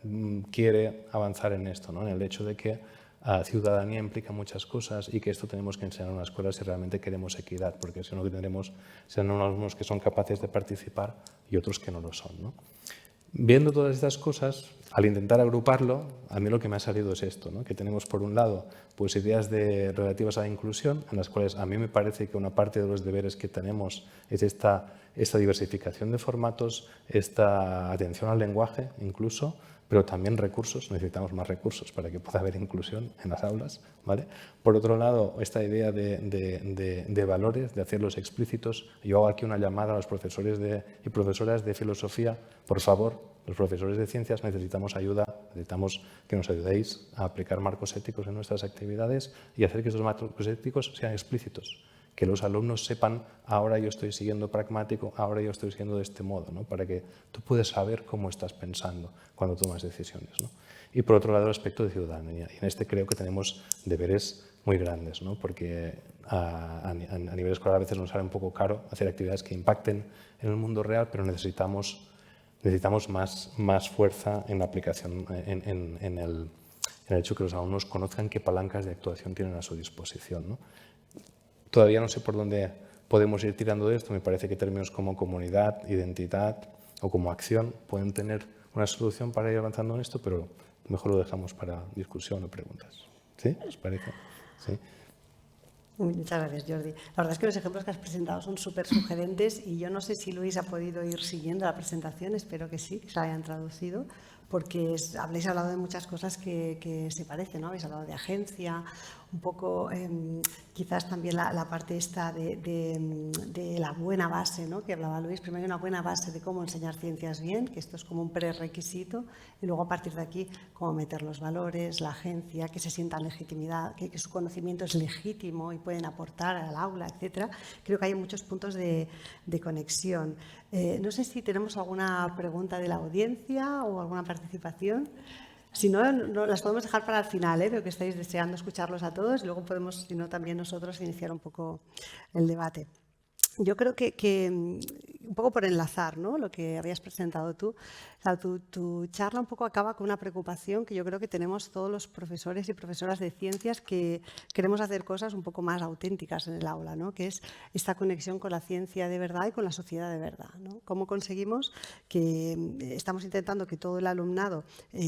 quiere avanzar en esto, ¿no? En el hecho de que ciudadanía implica muchas cosas y que esto tenemos que enseñar en una escuela si realmente queremos equidad, porque si no, lo que tendremos serán unos alumnos que son capaces de participar y otros que no lo son, ¿no? Viendo todas estas cosas, al intentar agruparlo, a mí lo que me ha salido es esto, ¿no? Que tenemos por un lado pues ideas relativas a la inclusión, en las cuales a mí me parece que una parte de los deberes que tenemos es esta diversificación de formatos, esta atención al lenguaje incluso, pero también recursos, necesitamos más recursos para que pueda haber inclusión en las aulas, ¿vale? Por otro lado, esta idea de valores, de hacerlos explícitos. Yo hago aquí una llamada a los profesores y profesoras de filosofía. Por favor, los profesores de ciencias necesitamos ayuda, necesitamos que nos ayudéis a aplicar marcos éticos en nuestras actividades y hacer que esos marcos éticos sean explícitos. Que los alumnos sepan, ahora yo estoy siguiendo pragmático, ahora yo estoy siguiendo de este modo, ¿no? Para que tú puedas saber cómo estás pensando cuando tomas decisiones, ¿no? Y por otro lado, el aspecto de ciudadanía. Y en este creo que tenemos deberes muy grandes, ¿no? Porque a nivel escolar a veces nos sale un poco caro hacer actividades que impacten en el mundo real, pero necesitamos más fuerza en la aplicación, en el hecho que los alumnos conozcan qué palancas de actuación tienen a su disposición, ¿no? Todavía no sé por dónde podemos ir tirando de esto. Me parece que términos como comunidad, identidad o como acción pueden tener una solución para ir avanzando en esto, pero mejor lo dejamos para discusión o preguntas. ¿Sí? ¿Os parece? Sí. Muchas gracias, Jordi. La verdad es que los ejemplos que has presentado son súper sugerentes y yo no sé si Luis ha podido ir siguiendo la presentación, espero que sí, que se la hayan traducido, porque habéis hablado de muchas cosas que se parecen, ¿no? Habéis hablado de agencia, un poco quizás también la parte esta de la buena base, ¿no? Que hablaba Luis. Primero una buena base de cómo enseñar ciencias bien, que esto es como un prerequisito, y luego a partir de aquí cómo meter los valores, la agencia, que se sientan legitimidad, que su conocimiento es legítimo y pueden aportar al aula, etcétera. Creo que hay muchos puntos de conexión. No sé si tenemos alguna pregunta de la audiencia o alguna participación. Si no, las podemos dejar para el final, veo que estáis deseando escucharlos a todos y luego podemos, si no, también nosotros iniciar un poco el debate. Yo creo que un poco por enlazar, ¿no? Lo que habías presentado tú, o sea, tu charla un poco acaba con una preocupación que yo creo que tenemos todos los profesores y profesoras de ciencias que queremos hacer cosas un poco más auténticas en el aula, ¿no? Que es esta conexión con la ciencia de verdad y con la sociedad de verdad, ¿no? ¿Cómo conseguimos que estamos intentando que todo el alumnado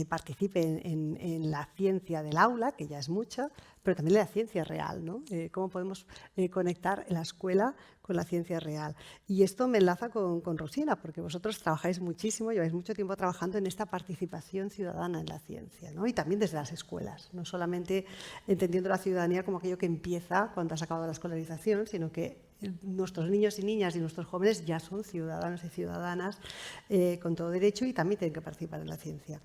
participe en la ciencia del aula, que ya es mucha, pero también la ciencia real, ¿no? ¿Cómo podemos conectar la escuela con la ciencia real? Y esto me enlaza con Rosina, porque vosotros trabajáis muchísimo, lleváis mucho tiempo trabajando en esta participación ciudadana en la ciencia, ¿no? Y también desde las escuelas, no solamente entendiendo la ciudadanía como aquello que empieza cuando has acabado la escolarización, sino que nuestros niños y niñas y nuestros jóvenes ya son ciudadanos y ciudadanas con todo derecho y también tienen que participar en la ciencia.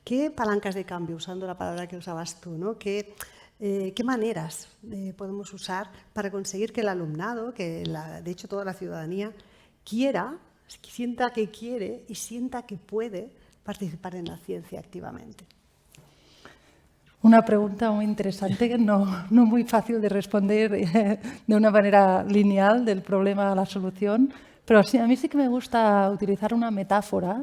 ¿Qué palancas de cambio, usando la palabra que usabas tú, ¿no? ¿Qué maneras podemos usar para conseguir que el alumnado, que de hecho toda la ciudadanía, sienta que quiere y sienta que puede participar en la ciencia activamente? Una pregunta muy interesante, no muy fácil de responder de una manera lineal del problema a la solución, pero sí, a mí sí que me gusta utilizar una metáfora,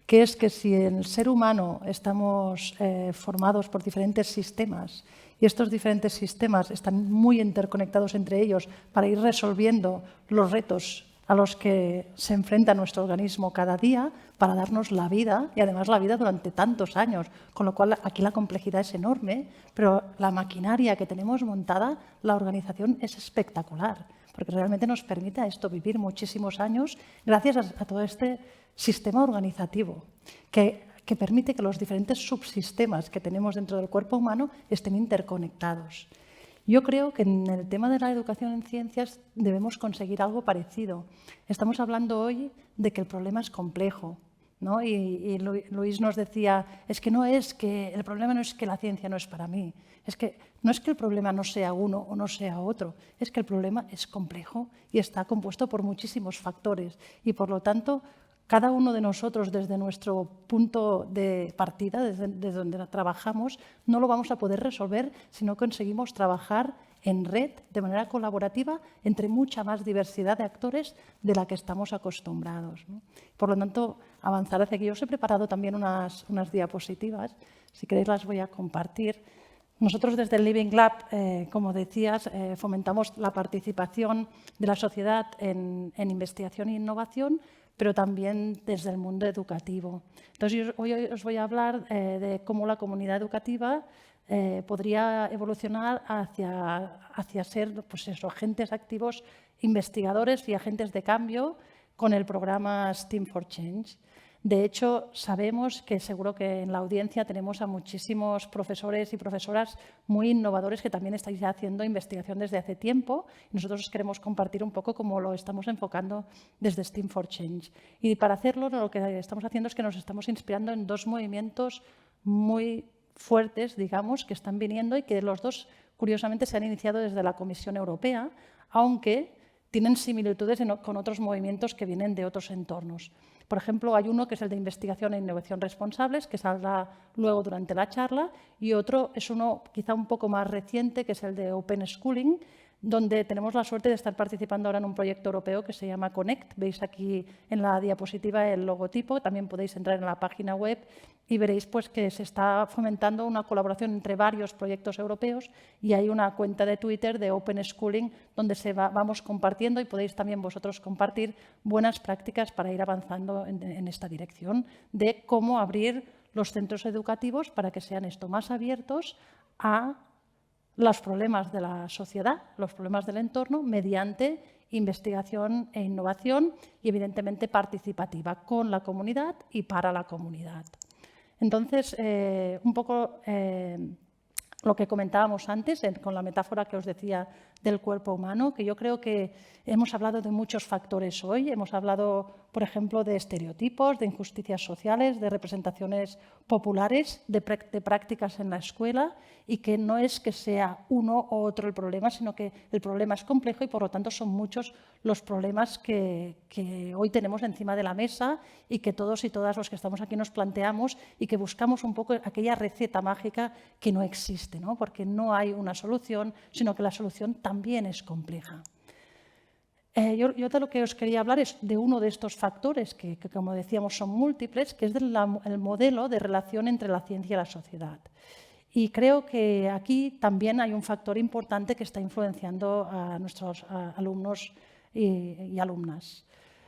que es que si en el ser humano estamos formados por diferentes sistemas y estos diferentes sistemas están muy interconectados entre ellos para ir resolviendo los retos a los que se enfrenta nuestro organismo cada día para darnos la vida, y además la vida durante tantos años, con lo cual aquí la complejidad es enorme, pero la maquinaria que tenemos montada, la organización es espectacular, porque realmente nos permite a esto vivir muchísimos años gracias a todo este sistema organizativo que permite que los diferentes subsistemas que tenemos dentro del cuerpo humano estén interconectados. Yo creo que en el tema de la educación en ciencias debemos conseguir algo parecido. Estamos hablando hoy de que el problema es complejo, ¿no? Y Luis nos decía, el problema no es que la ciencia no es para mí, no es que el problema no sea uno o no sea otro, es que el problema es complejo y está compuesto por muchísimos factores y, por lo tanto, cada uno de nosotros, desde nuestro punto de partida, desde donde trabajamos, no lo vamos a poder resolver si no conseguimos trabajar en red, de manera colaborativa, entre mucha más diversidad de actores de la que estamos acostumbrados, ¿no? Por lo tanto, avanzar hacia aquí. Yo os he preparado también unas diapositivas, si queréis las voy a compartir. Nosotros desde el Living Lab, como decías, fomentamos la participación de la sociedad en investigación e innovación, pero también desde el mundo educativo. Entonces, hoy os voy a hablar de cómo la comunidad educativa podría evolucionar hacia ser, pues eso, agentes activos, investigadores y agentes de cambio con el programa STEAM for Change. De hecho, sabemos que seguro que en la audiencia tenemos a muchísimos profesores y profesoras muy innovadores que también estáis ya haciendo investigación desde hace tiempo. Nosotros os queremos compartir un poco cómo lo estamos enfocando desde STEAM for Change. Y para hacerlo, lo que estamos haciendo es que nos estamos inspirando en dos movimientos muy fuertes, digamos, que están viniendo y que los dos, curiosamente, se han iniciado desde la Comisión Europea, aunque tienen similitudes con otros movimientos que vienen de otros entornos. Por ejemplo, hay uno que es el de investigación e innovación responsables, que saldrá luego durante la charla, y otro es uno quizá un poco más reciente, que es el de Open Schooling, donde tenemos la suerte de estar participando ahora en un proyecto europeo que se llama Connect. Veis aquí en la diapositiva el logotipo, también podéis entrar en la página web y veréis pues, que se está fomentando una colaboración entre varios proyectos europeos y hay una cuenta de Twitter de Open Schooling donde vamos compartiendo y podéis también vosotros compartir buenas prácticas para ir avanzando en esta dirección de cómo abrir los centros educativos para que sean más abiertos a los problemas de la sociedad, los problemas del entorno, mediante investigación e innovación y, evidentemente, participativa con la comunidad y para la comunidad. Entonces, un poco lo que comentábamos antes, con la metáfora que os decía del cuerpo humano, que yo creo que hemos hablado de muchos factores hoy. Hemos hablado, por ejemplo, de estereotipos, de injusticias sociales, de representaciones populares, de prácticas en la escuela, y que no es que sea uno u otro el problema, sino que el problema es complejo y, por lo tanto, son muchos los problemas que hoy tenemos encima de la mesa y que todos y todas los que estamos aquí nos planteamos y que buscamos un poco aquella receta mágica que no existe, ¿no? Porque no hay una solución, sino que la solución también es compleja. Yo de lo que os quería hablar es de uno de estos factores que como decíamos, son múltiples, que es el modelo de relación entre la ciencia y la sociedad. Y creo que aquí también hay un factor importante que está influenciando a nuestros alumnos y alumnas.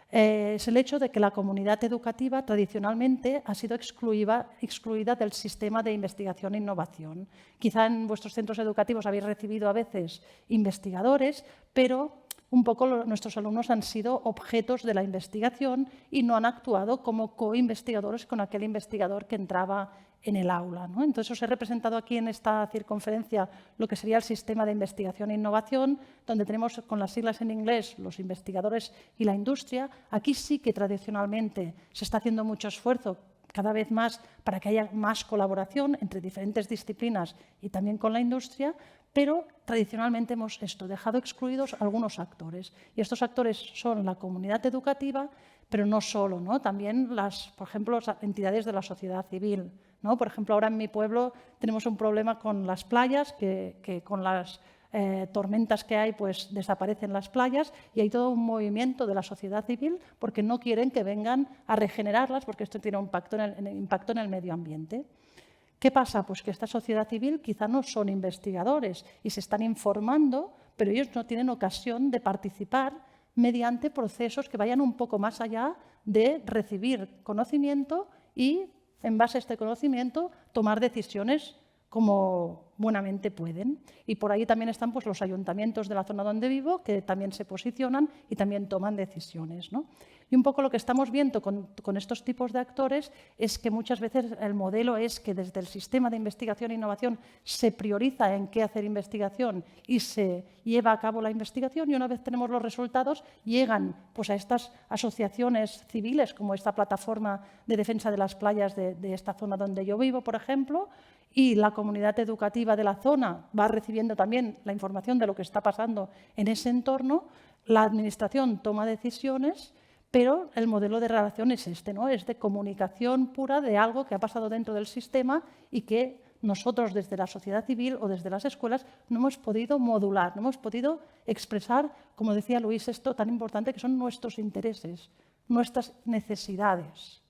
Es el hecho de que la comunidad educativa tradicionalmente ha sido excluida del sistema de investigación e innovación. Quizá en vuestros centros educativos habéis recibido a veces investigadores, pero un poco nuestros alumnos han sido objetos de la investigación y no han actuado como co-investigadores con aquel investigador que entraba en el aula, ¿no? Entonces os he representado aquí en esta circunferencia lo que sería el sistema de investigación e innovación, donde tenemos con las siglas en inglés los investigadores y la industria. Aquí sí que tradicionalmente se está haciendo mucho esfuerzo cada vez más para que haya más colaboración entre diferentes disciplinas y también con la industria, pero tradicionalmente hemos dejado excluidos algunos actores. Y estos actores son la comunidad educativa, pero no solo, ¿no? También, por ejemplo, las entidades de la sociedad civil, ¿no? Por ejemplo, ahora en mi pueblo tenemos un problema con las playas, que con las tormentas que hay, pues desaparecen las playas y hay todo un movimiento de la sociedad civil porque no quieren que vengan a regenerarlas porque esto tiene un impacto en el medio ambiente. ¿Qué pasa? Pues que esta sociedad civil quizá no son investigadores y se están informando, pero ellos no tienen ocasión de participar mediante procesos que vayan un poco más allá de recibir conocimiento y, en base a este conocimiento, tomar decisiones como buenamente pueden. Y por ahí también están pues, los ayuntamientos de la zona donde vivo, que también se posicionan y también toman decisiones, ¿no? Y un poco lo que estamos viendo con estos tipos de actores es que muchas veces el modelo es que desde el sistema de investigación e innovación se prioriza en qué hacer investigación y se lleva a cabo la investigación, y una vez tenemos los resultados llegan pues, a estas asociaciones civiles como esta plataforma de defensa de las playas de esta zona donde yo vivo, por ejemplo, y la comunidad educativa de la zona va recibiendo también la información de lo que está pasando en ese entorno, la administración toma decisiones, pero el modelo de relación es este, ¿no? Es de comunicación pura de algo que ha pasado dentro del sistema y que nosotros desde la sociedad civil o desde las escuelas no hemos podido modular, no hemos podido expresar, como decía Luis, esto tan importante que son nuestros intereses, nuestras necesidades.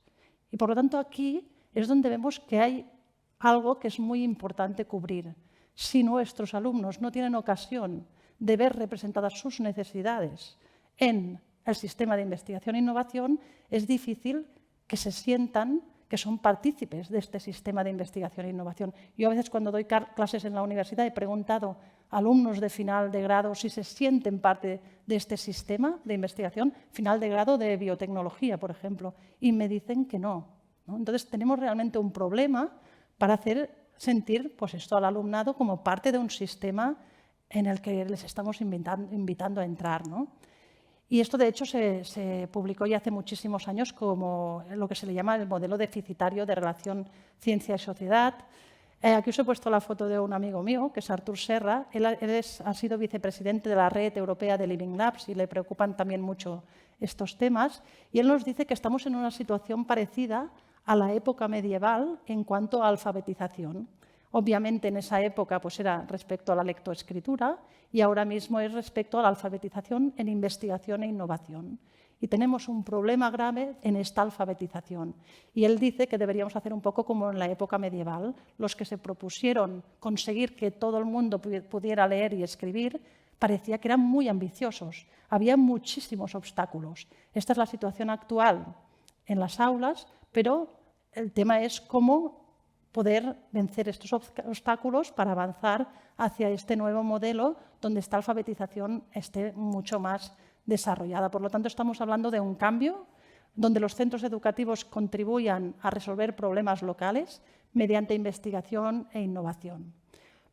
Y por lo tanto aquí es donde vemos que hay algo que es muy importante cubrir. Si nuestros alumnos no tienen ocasión de ver representadas sus necesidades en el sistema de investigación e innovación, es difícil que se sientan que son partícipes de este sistema de investigación e innovación. Yo a veces cuando doy clases en la universidad he preguntado a alumnos de final de grado si se sienten parte de este sistema de investigación, final de grado de biotecnología, por ejemplo, y me dicen que no, ¿no? Entonces tenemos realmente un problema para hacer sentir pues, esto al alumnado como parte de un sistema en el que les estamos invitando a entrar, ¿no? Y esto, de hecho, se publicó ya hace muchísimos años como lo que se le llama el modelo deficitario de relación ciencia y sociedad. Aquí os he puesto la foto de un amigo mío, que es Artur Serra. Él ha sido vicepresidente de la Red Europea de Living Labs y le preocupan también mucho estos temas. Y él nos dice que estamos en una situación parecida a la época medieval en cuanto a alfabetización. Obviamente en esa época pues era respecto a la lectoescritura y ahora mismo es respecto a la alfabetización en investigación e innovación. Y tenemos un problema grave en esta alfabetización. Y él dice que deberíamos hacer un poco como en la época medieval. Los que se propusieron conseguir que todo el mundo pudiera leer y escribir parecía que eran muy ambiciosos. Había muchísimos obstáculos. Esta es la situación actual en las aulas, pero el tema es cómo poder vencer estos obstáculos para avanzar hacia este nuevo modelo donde esta alfabetización esté mucho más desarrollada. Por lo tanto, estamos hablando de un cambio donde los centros educativos contribuyan a resolver problemas locales mediante investigación e innovación.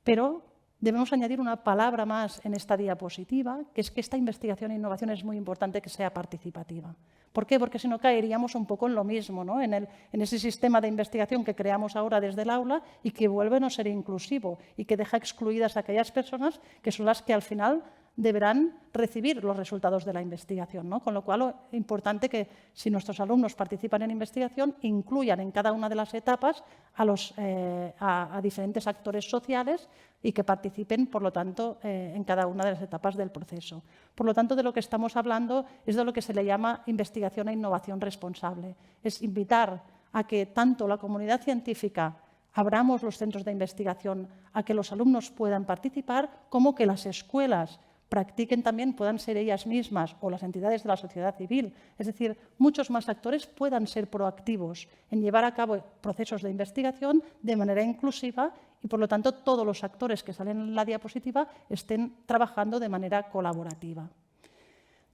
Pero debemos añadir una palabra más en esta diapositiva, que es que esta investigación e innovación es muy importante que sea participativa. ¿Por qué? Porque si no caeríamos un poco en lo mismo, ¿no? en ese sistema de investigación que creamos ahora desde el aula y que vuelve a no ser inclusivo y que deja excluidas a aquellas personas que son las que al final deberán recibir los resultados de la investigación, ¿no? Con lo cual es importante que si nuestros alumnos participan en investigación, incluyan en cada una de las etapas a diferentes actores sociales y que participen, por lo tanto, en cada una de las etapas del proceso. Por lo tanto, de lo que estamos hablando es de lo que se le llama investigación e innovación responsable. Es invitar a que tanto la comunidad científica abramos los centros de investigación a que los alumnos puedan participar, como que las escuelas practiquen también, puedan ser ellas mismas o las entidades de la sociedad civil. Es decir, muchos más actores puedan ser proactivos en llevar a cabo procesos de investigación de manera inclusiva y, por lo tanto, todos los actores que salen en la diapositiva estén trabajando de manera colaborativa.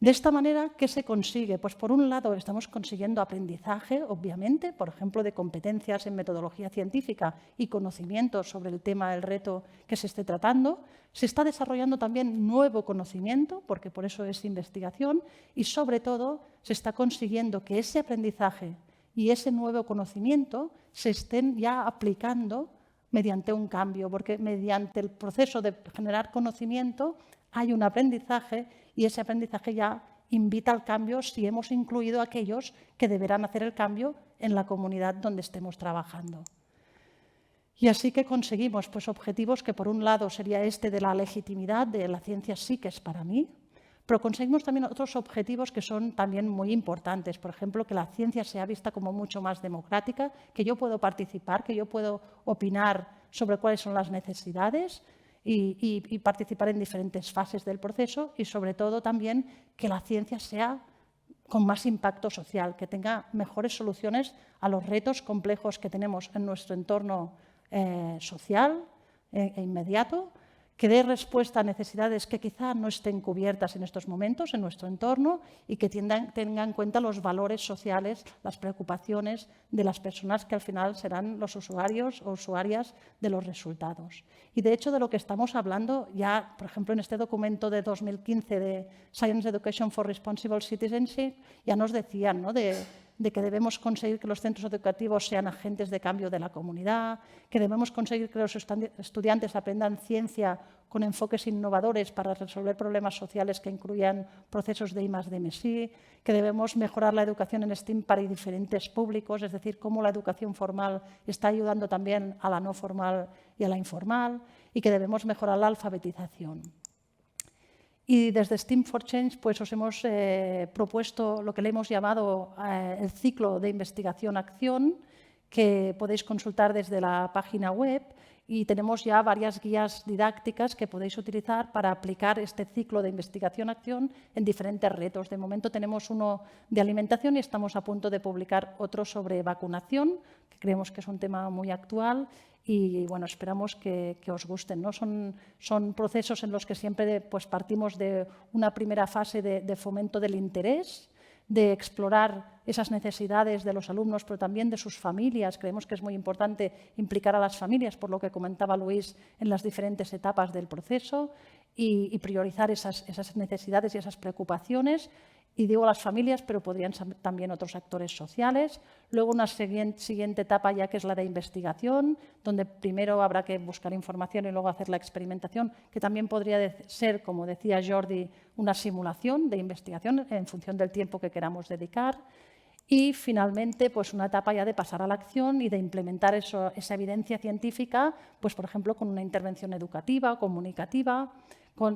De esta manera, ¿qué se consigue? Pues por un lado estamos consiguiendo aprendizaje, obviamente, por ejemplo, de competencias en metodología científica y conocimientos sobre el tema del reto que se esté tratando. Se está desarrollando también nuevo conocimiento, porque por eso es investigación, y sobre todo se está consiguiendo que ese aprendizaje y ese nuevo conocimiento se estén ya aplicando mediante un cambio, porque mediante el proceso de generar conocimiento hay un aprendizaje y ese aprendizaje ya invita al cambio si hemos incluido a aquellos que deberán hacer el cambio en la comunidad donde estemos trabajando. Y así que conseguimos pues, objetivos que por un lado sería este de la legitimidad de la ciencia sí que es para mí, pero conseguimos también otros objetivos que son también muy importantes. Por ejemplo, que la ciencia sea vista como mucho más democrática, que yo puedo participar, que yo puedo opinar sobre cuáles son las necesidades y participar en diferentes fases del proceso y, sobre todo, también que la ciencia sea con más impacto social, que tenga mejores soluciones a los retos complejos que tenemos en nuestro entorno social e inmediato, que dé respuesta a necesidades que quizá no estén cubiertas en estos momentos en nuestro entorno y que tenga en cuenta los valores sociales, las preocupaciones de las personas que al final serán los usuarios o usuarias de los resultados. Y de hecho de lo que estamos hablando ya, por ejemplo, en este documento de 2015 de Science Education for Responsible Citizenship, ya nos decían, ¿no?, de que debemos conseguir que los centros educativos sean agentes de cambio de la comunidad, que debemos conseguir que los estudiantes aprendan ciencia con enfoques innovadores para resolver problemas sociales que incluyan procesos de I+D+I, que debemos mejorar la educación en STEAM para diferentes públicos, es decir, cómo la educación formal está ayudando también a la no formal y a la informal, y que debemos mejorar la alfabetización. Y desde STEAM for Change pues, os hemos propuesto lo que le hemos llamado el ciclo de investigación-acción, que podéis consultar desde la página web, y tenemos ya varias guías didácticas que podéis utilizar para aplicar este ciclo de investigación-acción en diferentes retos. De momento tenemos uno de alimentación y estamos a punto de publicar otro sobre vacunación, que creemos que es un tema muy actual. Y bueno, esperamos que os gusten, ¿no? Son procesos en los que siempre pues, partimos de una primera fase de fomento del interés, de explorar esas necesidades de los alumnos, pero también de sus familias. Creemos que es muy importante implicar a las familias, por lo que comentaba Luis, en las diferentes etapas del proceso y priorizar esas necesidades y esas preocupaciones. Y digo las familias, pero podrían ser también otros actores sociales. Luego una siguiente etapa ya que es la de investigación, donde primero habrá que buscar información y luego hacer la experimentación, que también podría ser, como decía Jordi, una simulación de investigación en función del tiempo que queramos dedicar. Y finalmente, pues una etapa ya de pasar a la acción y de implementar esa evidencia científica, pues por ejemplo, con una intervención educativa o comunicativa,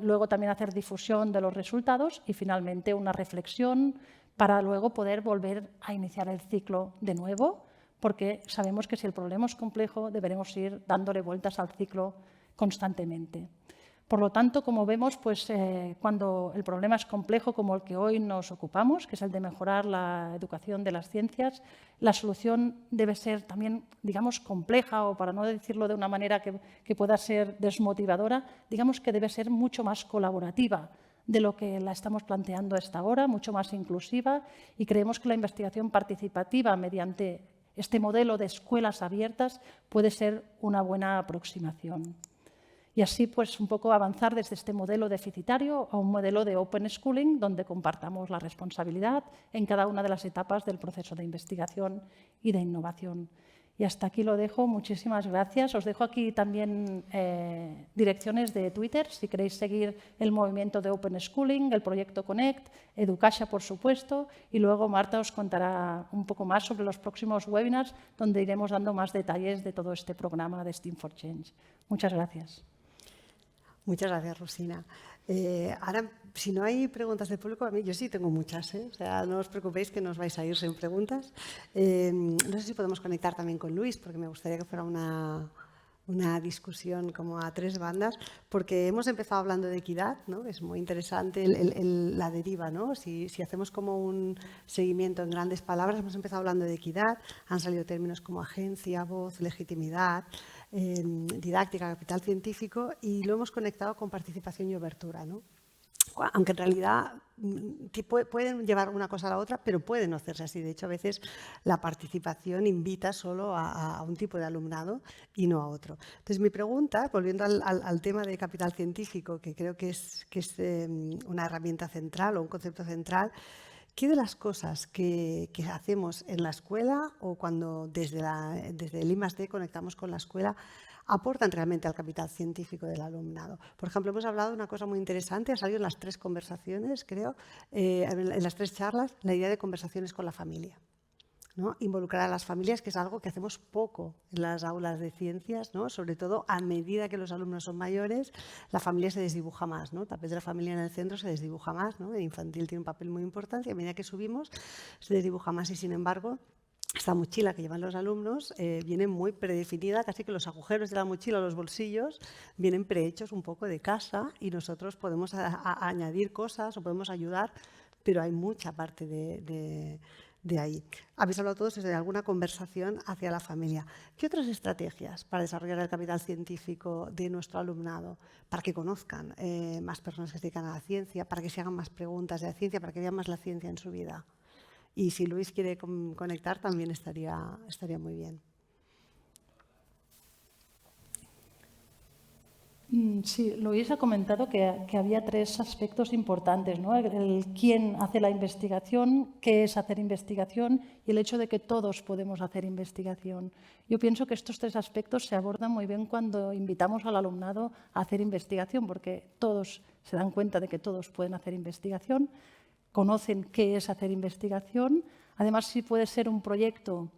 luego también hacer difusión de los resultados y finalmente una reflexión para luego poder volver a iniciar el ciclo de nuevo, porque sabemos que si el problema es complejo deberemos ir dándole vueltas al ciclo constantemente. Por lo tanto, como vemos, pues, cuando el problema es complejo como el que hoy nos ocupamos, que es el de mejorar la educación de las ciencias, la solución debe ser también, digamos, compleja, o para no decirlo de una manera que pueda ser desmotivadora, digamos que debe ser mucho más colaborativa de lo que la estamos planteando hasta ahora, mucho más inclusiva, y creemos que la investigación participativa mediante este modelo de escuelas abiertas puede ser una buena aproximación. Y así, pues, un poco avanzar desde este modelo deficitario a un modelo de open schooling, donde compartamos la responsabilidad en cada una de las etapas del proceso de investigación y de innovación. Y hasta aquí lo dejo. Muchísimas gracias. Os dejo aquí también direcciones de Twitter, si queréis seguir el movimiento de Open Schooling, el proyecto Connect, Educasha, por supuesto, y luego Marta os contará un poco más sobre los próximos webinars, donde iremos dando más detalles de todo este programa de STEAM for Change. Muchas gracias. Muchas gracias, Rosina. Ahora, si no hay preguntas del público, a mí yo sí tengo muchas, ¿eh? O sea, no os preocupéis que no os vais a ir sin preguntas. No sé si podemos conectar también con Luis, porque me gustaría que fuera una discusión como a tres bandas, porque hemos empezado hablando de equidad, ¿no? Es muy interesante la deriva, ¿no? Si hacemos como un seguimiento en grandes palabras, hemos empezado hablando de equidad, han salido términos como agencia, voz, legitimidad, didáctica, capital científico, y lo hemos conectado con participación y abertura, ¿no? Aunque en realidad pueden llevar una cosa a la otra, pero pueden no hacerse así. De hecho, a veces la participación invita solo a un tipo de alumnado y no a otro. Entonces, mi pregunta, volviendo al tema de capital científico, que creo que es una herramienta central o un concepto central, ¿qué de las cosas que hacemos en la escuela o cuando desde el I+D conectamos con la escuela aportan realmente al capital científico del alumnado? Por ejemplo, hemos hablado de una cosa muy interesante, ha salido en las 3 conversaciones, creo, en las 3 charlas, la idea de conversaciones con la familia, ¿no? Involucrar a las familias, que es algo que hacemos poco en las aulas de ciencias, ¿no? Sobre todo a medida que los alumnos son mayores, la familia se desdibuja más, ¿no? El papel de la familia en el centro se desdibuja más, ¿no? El infantil tiene un papel muy importante y a medida que subimos se desdibuja más y, sin embargo, esta mochila que llevan los alumnos viene muy predefinida, casi que los agujeros de la mochila, los bolsillos, vienen prehechos un poco de casa y nosotros podemos añadir cosas o podemos ayudar, pero hay mucha parte de ahí. Habéis hablado todos desde alguna conversación hacia la familia. ¿Qué otras estrategias para desarrollar el capital científico de nuestro alumnado? Para que conozcan más personas que se dedican a la ciencia, para que se hagan más preguntas de la ciencia, para que vean más la ciencia en su vida. Y si Luis quiere conectar, también estaría muy bien. Sí, Luis ha comentado que había 3 aspectos importantes, ¿no? El quién hace la investigación, qué es hacer investigación y el hecho de que todos podemos hacer investigación. Yo pienso que estos 3 aspectos se abordan muy bien cuando invitamos al alumnado a hacer investigación, porque todos se dan cuenta de que todos pueden hacer investigación, conocen qué es hacer investigación. Además, sí puede ser un proyecto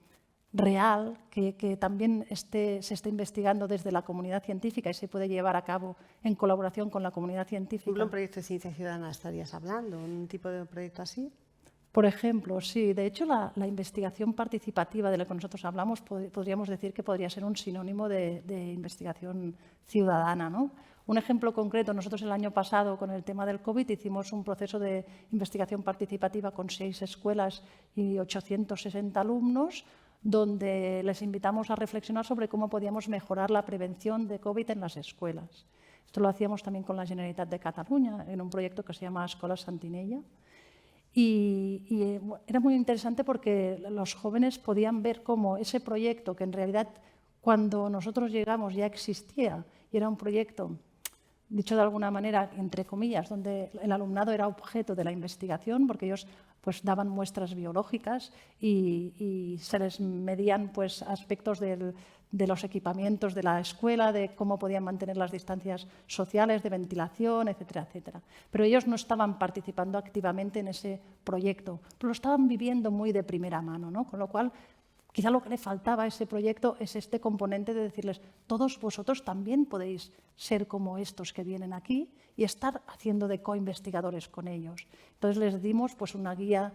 real que también se esté investigando desde la comunidad científica y se puede llevar a cabo en colaboración con la comunidad científica. ¿Un proyecto de ciencia ciudadana estarías hablando? ¿Un tipo de proyecto así? Por ejemplo, sí. De hecho, la investigación participativa de la que nosotros hablamos podríamos decir que podría ser un sinónimo de investigación ciudadana, ¿no? Un ejemplo concreto, nosotros el año pasado con el tema del COVID hicimos un proceso de investigación participativa con 6 escuelas y 860 alumnos, donde les invitamos a reflexionar sobre cómo podíamos mejorar la prevención de COVID en las escuelas. Esto lo hacíamos también con la Generalitat de Cataluña, en un proyecto que se llama Escola Santinella. Y era muy interesante porque los jóvenes podían ver cómo ese proyecto, que en realidad cuando nosotros llegamos ya existía, y era un proyecto, dicho de alguna manera, entre comillas, donde el alumnado era objeto de la investigación, porque ellos pues daban muestras biológicas y se les medían pues aspectos de los equipamientos de la escuela, de cómo podían mantener las distancias sociales, de ventilación, etcétera, etcétera. Pero ellos no estaban participando activamente en ese proyecto, pero lo estaban viviendo muy de primera mano, ¿no? Con lo cual, quizá lo que le faltaba a ese proyecto es este componente de decirles, todos vosotros también podéis ser como estos que vienen aquí y estar haciendo de co-investigadores con ellos. Entonces les dimos pues, una guía,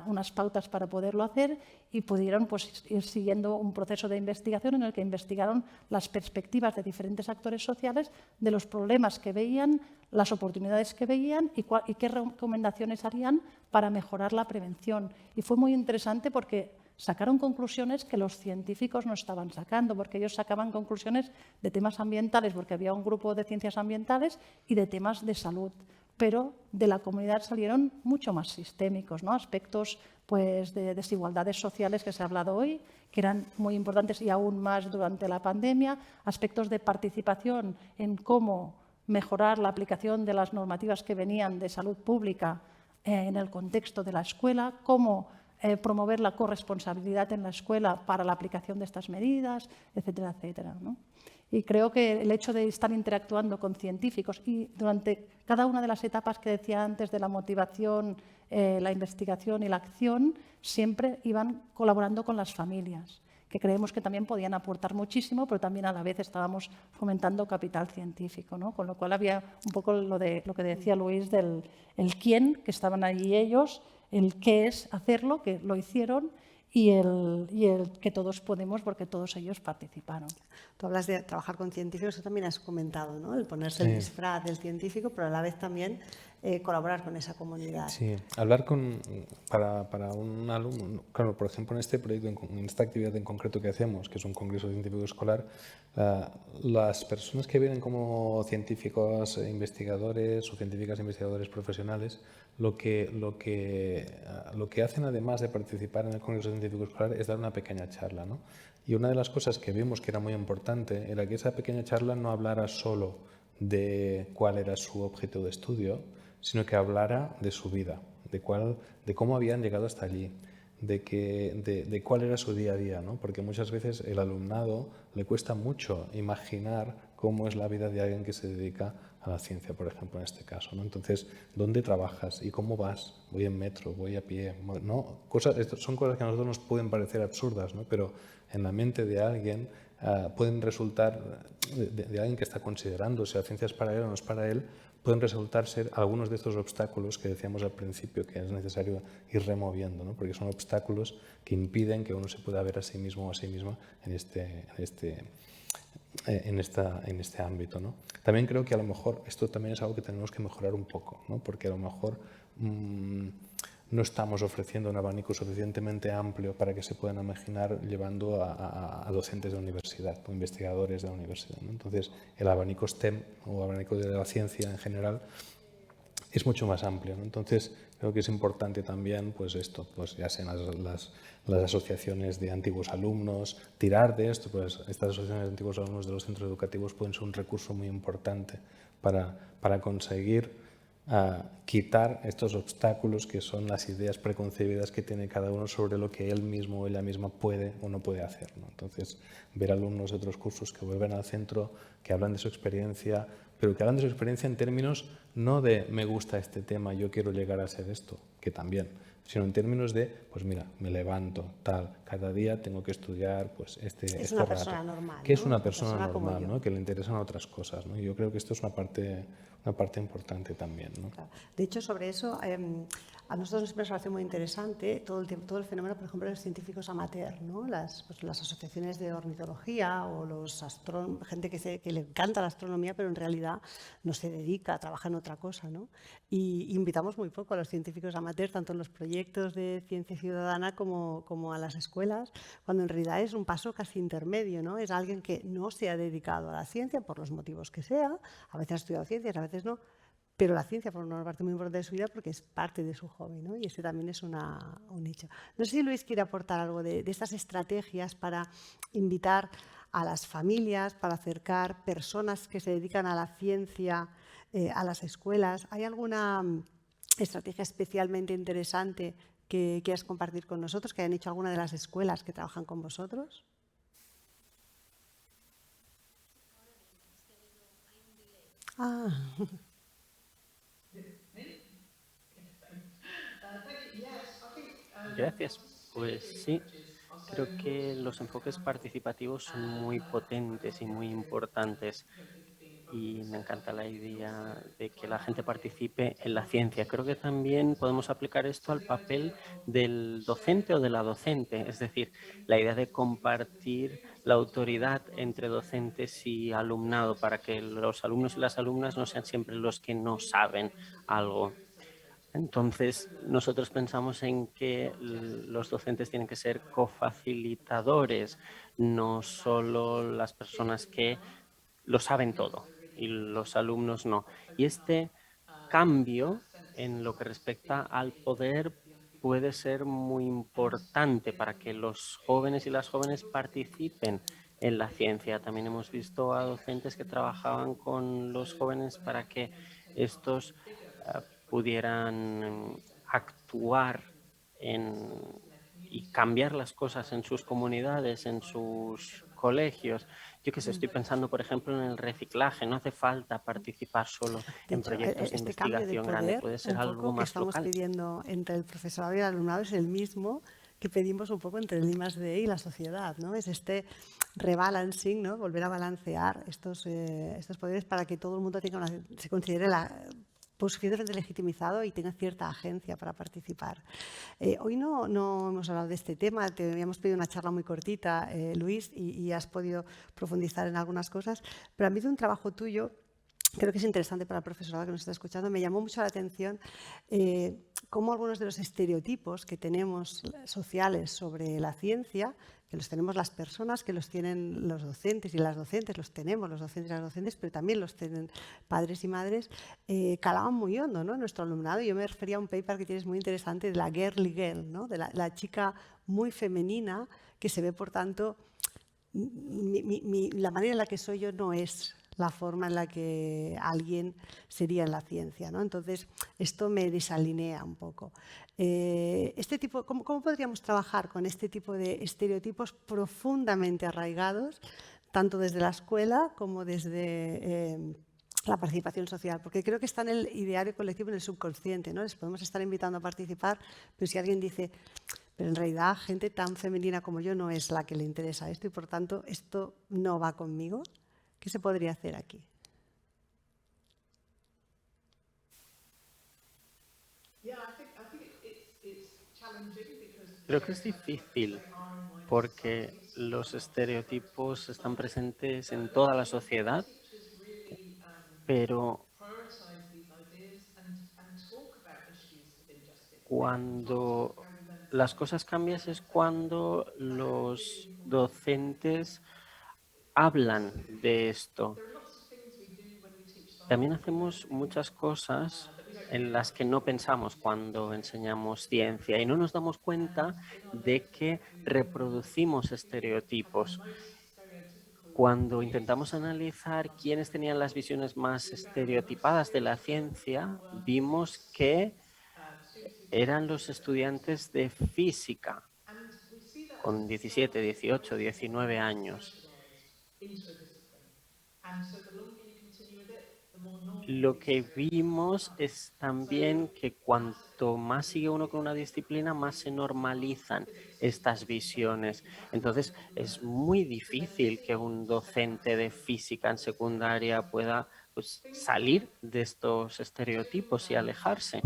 unas pautas para poderlo hacer y pudieron pues, ir siguiendo un proceso de investigación en el que investigaron las perspectivas de diferentes actores sociales de los problemas que veían, las oportunidades que veían y qué recomendaciones harían para mejorar la prevención. Y fue muy interesante porque sacaron conclusiones que los científicos no estaban sacando, porque ellos sacaban conclusiones de temas ambientales, porque había un grupo de ciencias ambientales y de temas de salud, pero de la comunidad salieron mucho más sistémicos, ¿no? Aspectos pues, de desigualdades sociales que se ha hablado hoy, que eran muy importantes y aún más durante la pandemia, aspectos de participación en cómo mejorar la aplicación de las normativas que venían de salud pública en el contexto de la escuela, cómo promover la corresponsabilidad en la escuela para la aplicación de estas medidas, etcétera, etcétera, ¿no? Y creo que el hecho de estar interactuando con científicos y durante cada una de las etapas que decía antes de la motivación, la investigación y la acción, siempre iban colaborando con las familias, que creemos que también podían aportar muchísimo, pero también a la vez estábamos fomentando capital científico, ¿no? Con lo cual había un poco lo que decía Luis del quién, que estaban allí ellos, el qué es hacerlo, que lo hicieron, y el que todos podemos, porque todos ellos participaron. Tú hablas de trabajar con científicos, eso también has comentado, ¿no? El ponerse el disfraz del científico, pero a la vez también colaborar con esa comunidad. Sí, hablar para un alumno, claro, por ejemplo, en este proyecto, en esta actividad en concreto que hacemos, que es un congreso científico escolar, las personas que vienen como científicos investigadores o científicas investigadores profesionales, lo que hacen además de participar en el congreso científico escolar es dar una pequeña charla, ¿no? Y una de las cosas que vimos que era muy importante era que esa pequeña charla no hablara solo de cuál era su objeto de estudio, sino que hablara de su vida, de cómo habían llegado hasta allí, de cuál era su día a día, ¿no? Porque muchas veces el alumnado le cuesta mucho imaginar cómo es la vida de alguien que se dedica a la ciencia, por ejemplo, en este caso, ¿no? Entonces, ¿dónde trabajas? ¿Y cómo vas? ¿Voy en metro? ¿Voy a pie? ¿No? Son cosas que a nosotros nos pueden parecer absurdas, ¿no? Pero en la mente de alguien pueden resultar, de alguien que está considerando si la ciencia es para él o no es para él, pueden resultar ser algunos de estos obstáculos que decíamos al principio que es necesario ir removiendo, ¿no? Porque son obstáculos que impiden que uno se pueda ver a sí mismo o a sí misma en este ámbito, ¿no? También creo que a lo mejor esto también es algo que tenemos que mejorar un poco, ¿no? Porque a lo mejor no estamos ofreciendo un abanico suficientemente amplio para que se puedan imaginar llevando a docentes de universidad o investigadores de la universidad, ¿no? Entonces, el abanico STEM o abanico de la ciencia en general es mucho más amplio, ¿no? Entonces, creo que es importante también, pues esto, pues ya sean las asociaciones de antiguos alumnos, tirar de esto, pues estas asociaciones de antiguos alumnos de los centros educativos pueden ser un recurso muy importante para conseguir quitar estos obstáculos que son las ideas preconcebidas que tiene cada uno sobre lo que él mismo o ella misma puede o no puede hacer, ¿no? Entonces, ver alumnos de otros cursos que vuelven al centro, que hablan de su experiencia, pero que hablan de su experiencia en términos no de me gusta este tema, yo quiero llegar a ser esto, que también, sino en términos de, pues mira, me levanto, tal, cada día tengo que estudiar, pues es una persona normal, que ¿no? es una persona normal, ¿no? Que le interesan otras cosas, ¿no? Y yo creo que esto es una parte importante también, ¿no? Claro. De hecho, sobre eso, a nosotros nos parece muy interesante todo el fenómeno, por ejemplo, de los científicos amateur, ¿no? Las asociaciones de ornitología o gente que le encanta la astronomía, pero en realidad no se dedica, trabaja en otra cosa, ¿no? Y invitamos muy poco a los científicos amateur, tanto en los proyectos de ciencia ciudadana como a las escuelas, cuando en realidad es un paso casi intermedio, ¿no? Es alguien que no se ha dedicado a la ciencia por los motivos que sea, a veces ha estudiado ciencias, a veces no, pero la ciencia forma una parte muy importante de su vida porque es parte de su hobby, ¿no? Y ese también es un hecho. No sé si Luis quiere aportar algo de estas estrategias para invitar a las familias, para acercar personas que se dedican a la ciencia a las escuelas. ¿Hay alguna estrategia especialmente interesante que quieras compartir con nosotros, que hayan hecho alguna de las escuelas que trabajan con vosotros? Gracias. Pues sí, creo que los enfoques participativos son muy potentes y muy importantes. Y me encanta la idea de que la gente participe en la ciencia. Creo que también podemos aplicar esto al papel del docente o de la docente, es decir, la idea de compartir la autoridad entre docentes y alumnado para que los alumnos y las alumnas no sean siempre los que no saben algo. Entonces, nosotros pensamos en que los docentes tienen que ser cofacilitadores, no solo las personas que lo saben todo y los alumnos no. Y este cambio en lo que respecta al poder puede ser muy importante para que los jóvenes y las jóvenes participen en la ciencia. También hemos visto a docentes que trabajaban con los jóvenes para que estos pudieran actuar y cambiar las cosas en sus comunidades, en sus colegios. Yo que sé, estoy pensando, por ejemplo, en el reciclaje. No hace falta participar solo en proyectos de investigación grande, puede ser algo más local. Estamos pidiendo entre el profesorado y el alumnado es el mismo que pedimos un poco entre el I+D y la sociedad, ¿no? Es este rebalancing, ¿no? Volver a balancear estos poderes para que todo el mundo se considere suficientemente legitimizado y tenga cierta agencia para participar. Hoy no hemos hablado de este tema, te habíamos pedido una charla muy cortita, Luis, y has podido profundizar en algunas cosas, pero a mí de un trabajo tuyo, creo que es interesante para el profesorado que nos está escuchando, me llamó mucho la atención cómo algunos de los estereotipos que tenemos sociales sobre la ciencia, que los tenemos las personas, que los tienen los docentes y las docentes, los tenemos los docentes y las docentes, pero también los tienen padres y madres, calaban muy hondo, ¿no? En nuestro alumnado. Yo me refería a un paper que tienes muy interesante de la girly girl, ¿no? De la chica muy femenina, que se ve, por tanto, la manera en la que soy yo no es la forma en la que alguien sería en la ciencia, ¿no? Entonces, esto me desalinea un poco. ¿Cómo podríamos trabajar con este tipo de estereotipos profundamente arraigados, tanto desde la escuela como desde la participación social? Porque creo que está en el ideario colectivo, en el subconsciente, ¿no? Les podemos estar invitando a participar, pero si alguien dice, Pero en realidad gente tan femenina como yo no es la que le interesa esto y por tanto esto no va conmigo. ¿Qué se podría hacer aquí? Creo que es difícil porque los estereotipos están presentes en toda la sociedad, pero cuando las cosas cambian es cuando los docentes hablan de esto. También hacemos muchas cosas en las que no pensamos cuando enseñamos ciencia y no nos damos cuenta de que reproducimos estereotipos. Cuando intentamos analizar quiénes tenían las visiones más estereotipadas de la ciencia, vimos que eran los estudiantes de física con 17, 18, 19 años. Lo que vimos es también que cuanto más sigue uno con una disciplina, más se normalizan estas visiones. Entonces, es muy difícil que un docente de física en secundaria pueda salir de estos estereotipos y alejarse.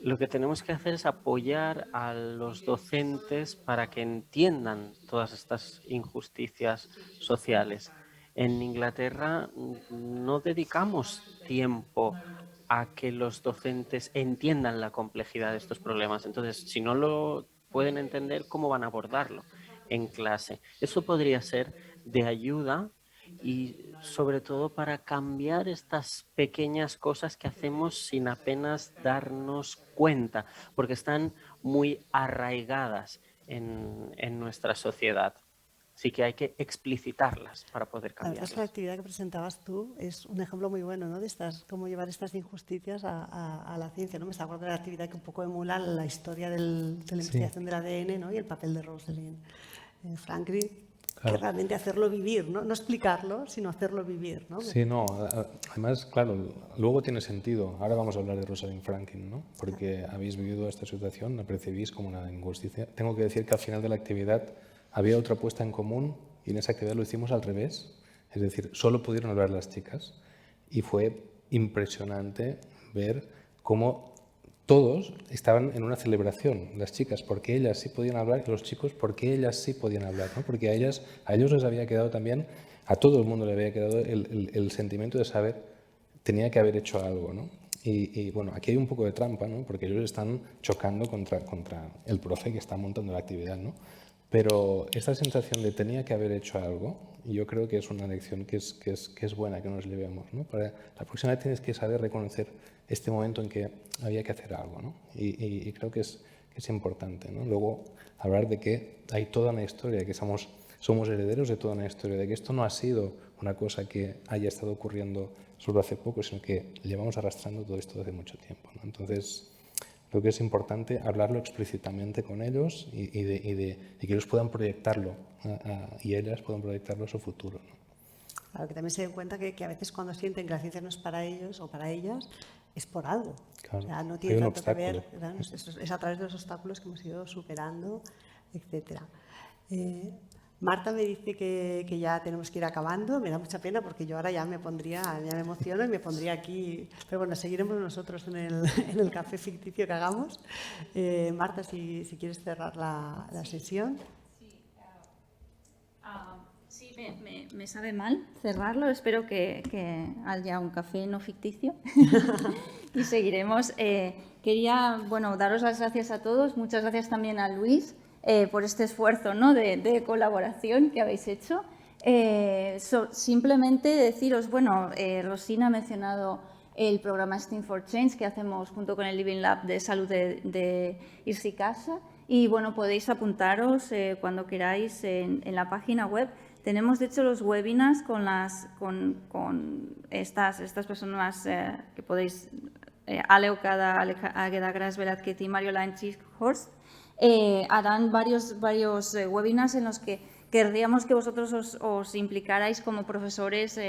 Lo que tenemos que hacer es apoyar a los docentes para que entiendan todas estas injusticias sociales. En Inglaterra no dedicamos tiempo a que los docentes entiendan la complejidad de estos problemas. Entonces, si no lo pueden entender, ¿cómo van a abordarlo en clase? Eso podría ser de ayuda y sobre todo para cambiar estas pequeñas cosas que hacemos sin apenas darnos cuenta, porque están muy arraigadas en nuestra sociedad. Así que hay que explicitarlas para poder cambiarlas. La actividad que presentabas tú es un ejemplo muy bueno, ¿no? De cómo llevar estas injusticias a la ciencia, ¿no? Me está acordando de la actividad que un poco emula la historia de la investigación del ADN, ¿no? Y el papel de Rosalind Franklin, claro, que realmente hacerlo vivir, ¿no? No explicarlo, sino hacerlo vivir, ¿no? Sí, no, además, claro, luego tiene sentido. Ahora vamos a hablar de Rosalind Franklin, ¿no? Porque habéis vivido esta situación, la percibís como una injusticia. Tengo que decir que al final de la actividad había otra puesta en común y en esa actividad lo hicimos al revés. Es decir, solo pudieron hablar las chicas y fue impresionante ver cómo todos estaban en una celebración, las chicas, porque ellas sí podían hablar y los chicos porque ellas sí podían hablar, ¿no? Porque a ellos les había quedado también, a todo el mundo le había quedado el sentimiento de saber, tenía que haber hecho algo, ¿no? Y bueno, aquí hay un poco de trampa, ¿no? Porque ellos están chocando contra el profe que está montando la actividad, ¿no? Pero esta sensación de tenía que haber hecho algo, yo creo que es una lección que es buena que nos llevemos, ¿no? Para la próxima vez tienes que saber reconocer este momento en que había que hacer algo, ¿no? Y creo que es importante, ¿no? Luego hablar de que hay toda una historia, que somos herederos de toda una historia, de que esto no ha sido una cosa que haya estado ocurriendo solo hace poco, sino que llevamos arrastrando todo esto desde mucho tiempo, ¿no? Entonces, creo que es importante hablarlo explícitamente con ellos y que ellos puedan proyectarlo y ellas puedan proyectarlo a su futuro, ¿no? Claro, que también se den cuenta que a veces cuando sienten que la ciencia no es para ellos o para ellas, es por algo. Claro, o sea, no tiene tanto que ver, ¿no? es a través de los obstáculos que hemos ido superando, etc. Marta me dice que ya tenemos que ir acabando. Me da mucha pena porque yo ahora ya me emociono y me pondría aquí. Pero bueno, seguiremos nosotros en el café ficticio que hagamos. Marta, si quieres cerrar la sesión. Sí, me sabe mal cerrarlo. Espero que haya un café no ficticio y seguiremos. Quería daros las gracias a todos. Muchas gracias también a Luis por este esfuerzo, ¿no? de colaboración que habéis hecho. Simplemente deciros, Rosina ha mencionado el programa STEAM for Change que hacemos junto con el Living Lab de Salud de Irse Casa y podéis apuntaros cuando queráis en la página web. Tenemos, de hecho, los webinars con estas personas que podéis, Ale Okada, Águeda Grasvelat y Mario Lanchik-Horst, harán varios webinars en los que querríamos que vosotros os implicarais como profesores,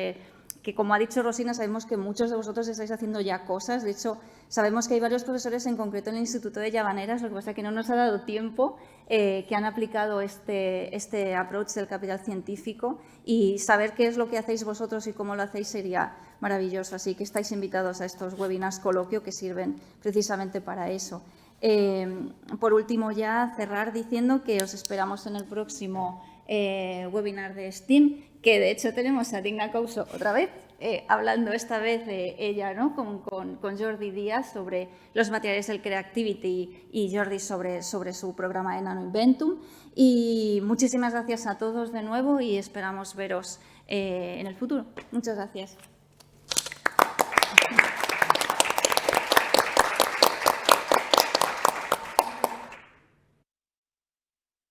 que, como ha dicho Rosina, sabemos que muchos de vosotros estáis haciendo ya cosas. De hecho, sabemos que hay varios profesores, en concreto en el Instituto de Llavaneras, lo que pasa es que no nos ha dado tiempo, que han aplicado este approach del capital científico, y saber qué es lo que hacéis vosotros y cómo lo hacéis sería maravilloso. Así que estáis invitados a estos webinars coloquio que sirven precisamente para eso. Por último, ya cerrar diciendo que os esperamos en el próximo webinar de STEAM, que de hecho tenemos a Digna Couso otra vez, hablando esta vez de ella, ¿no? con Jordi Díaz sobre los materiales del Creativity y Jordi sobre su programa de Nano Inventum. Y muchísimas gracias a todos de nuevo y esperamos veros en el futuro. Muchas gracias.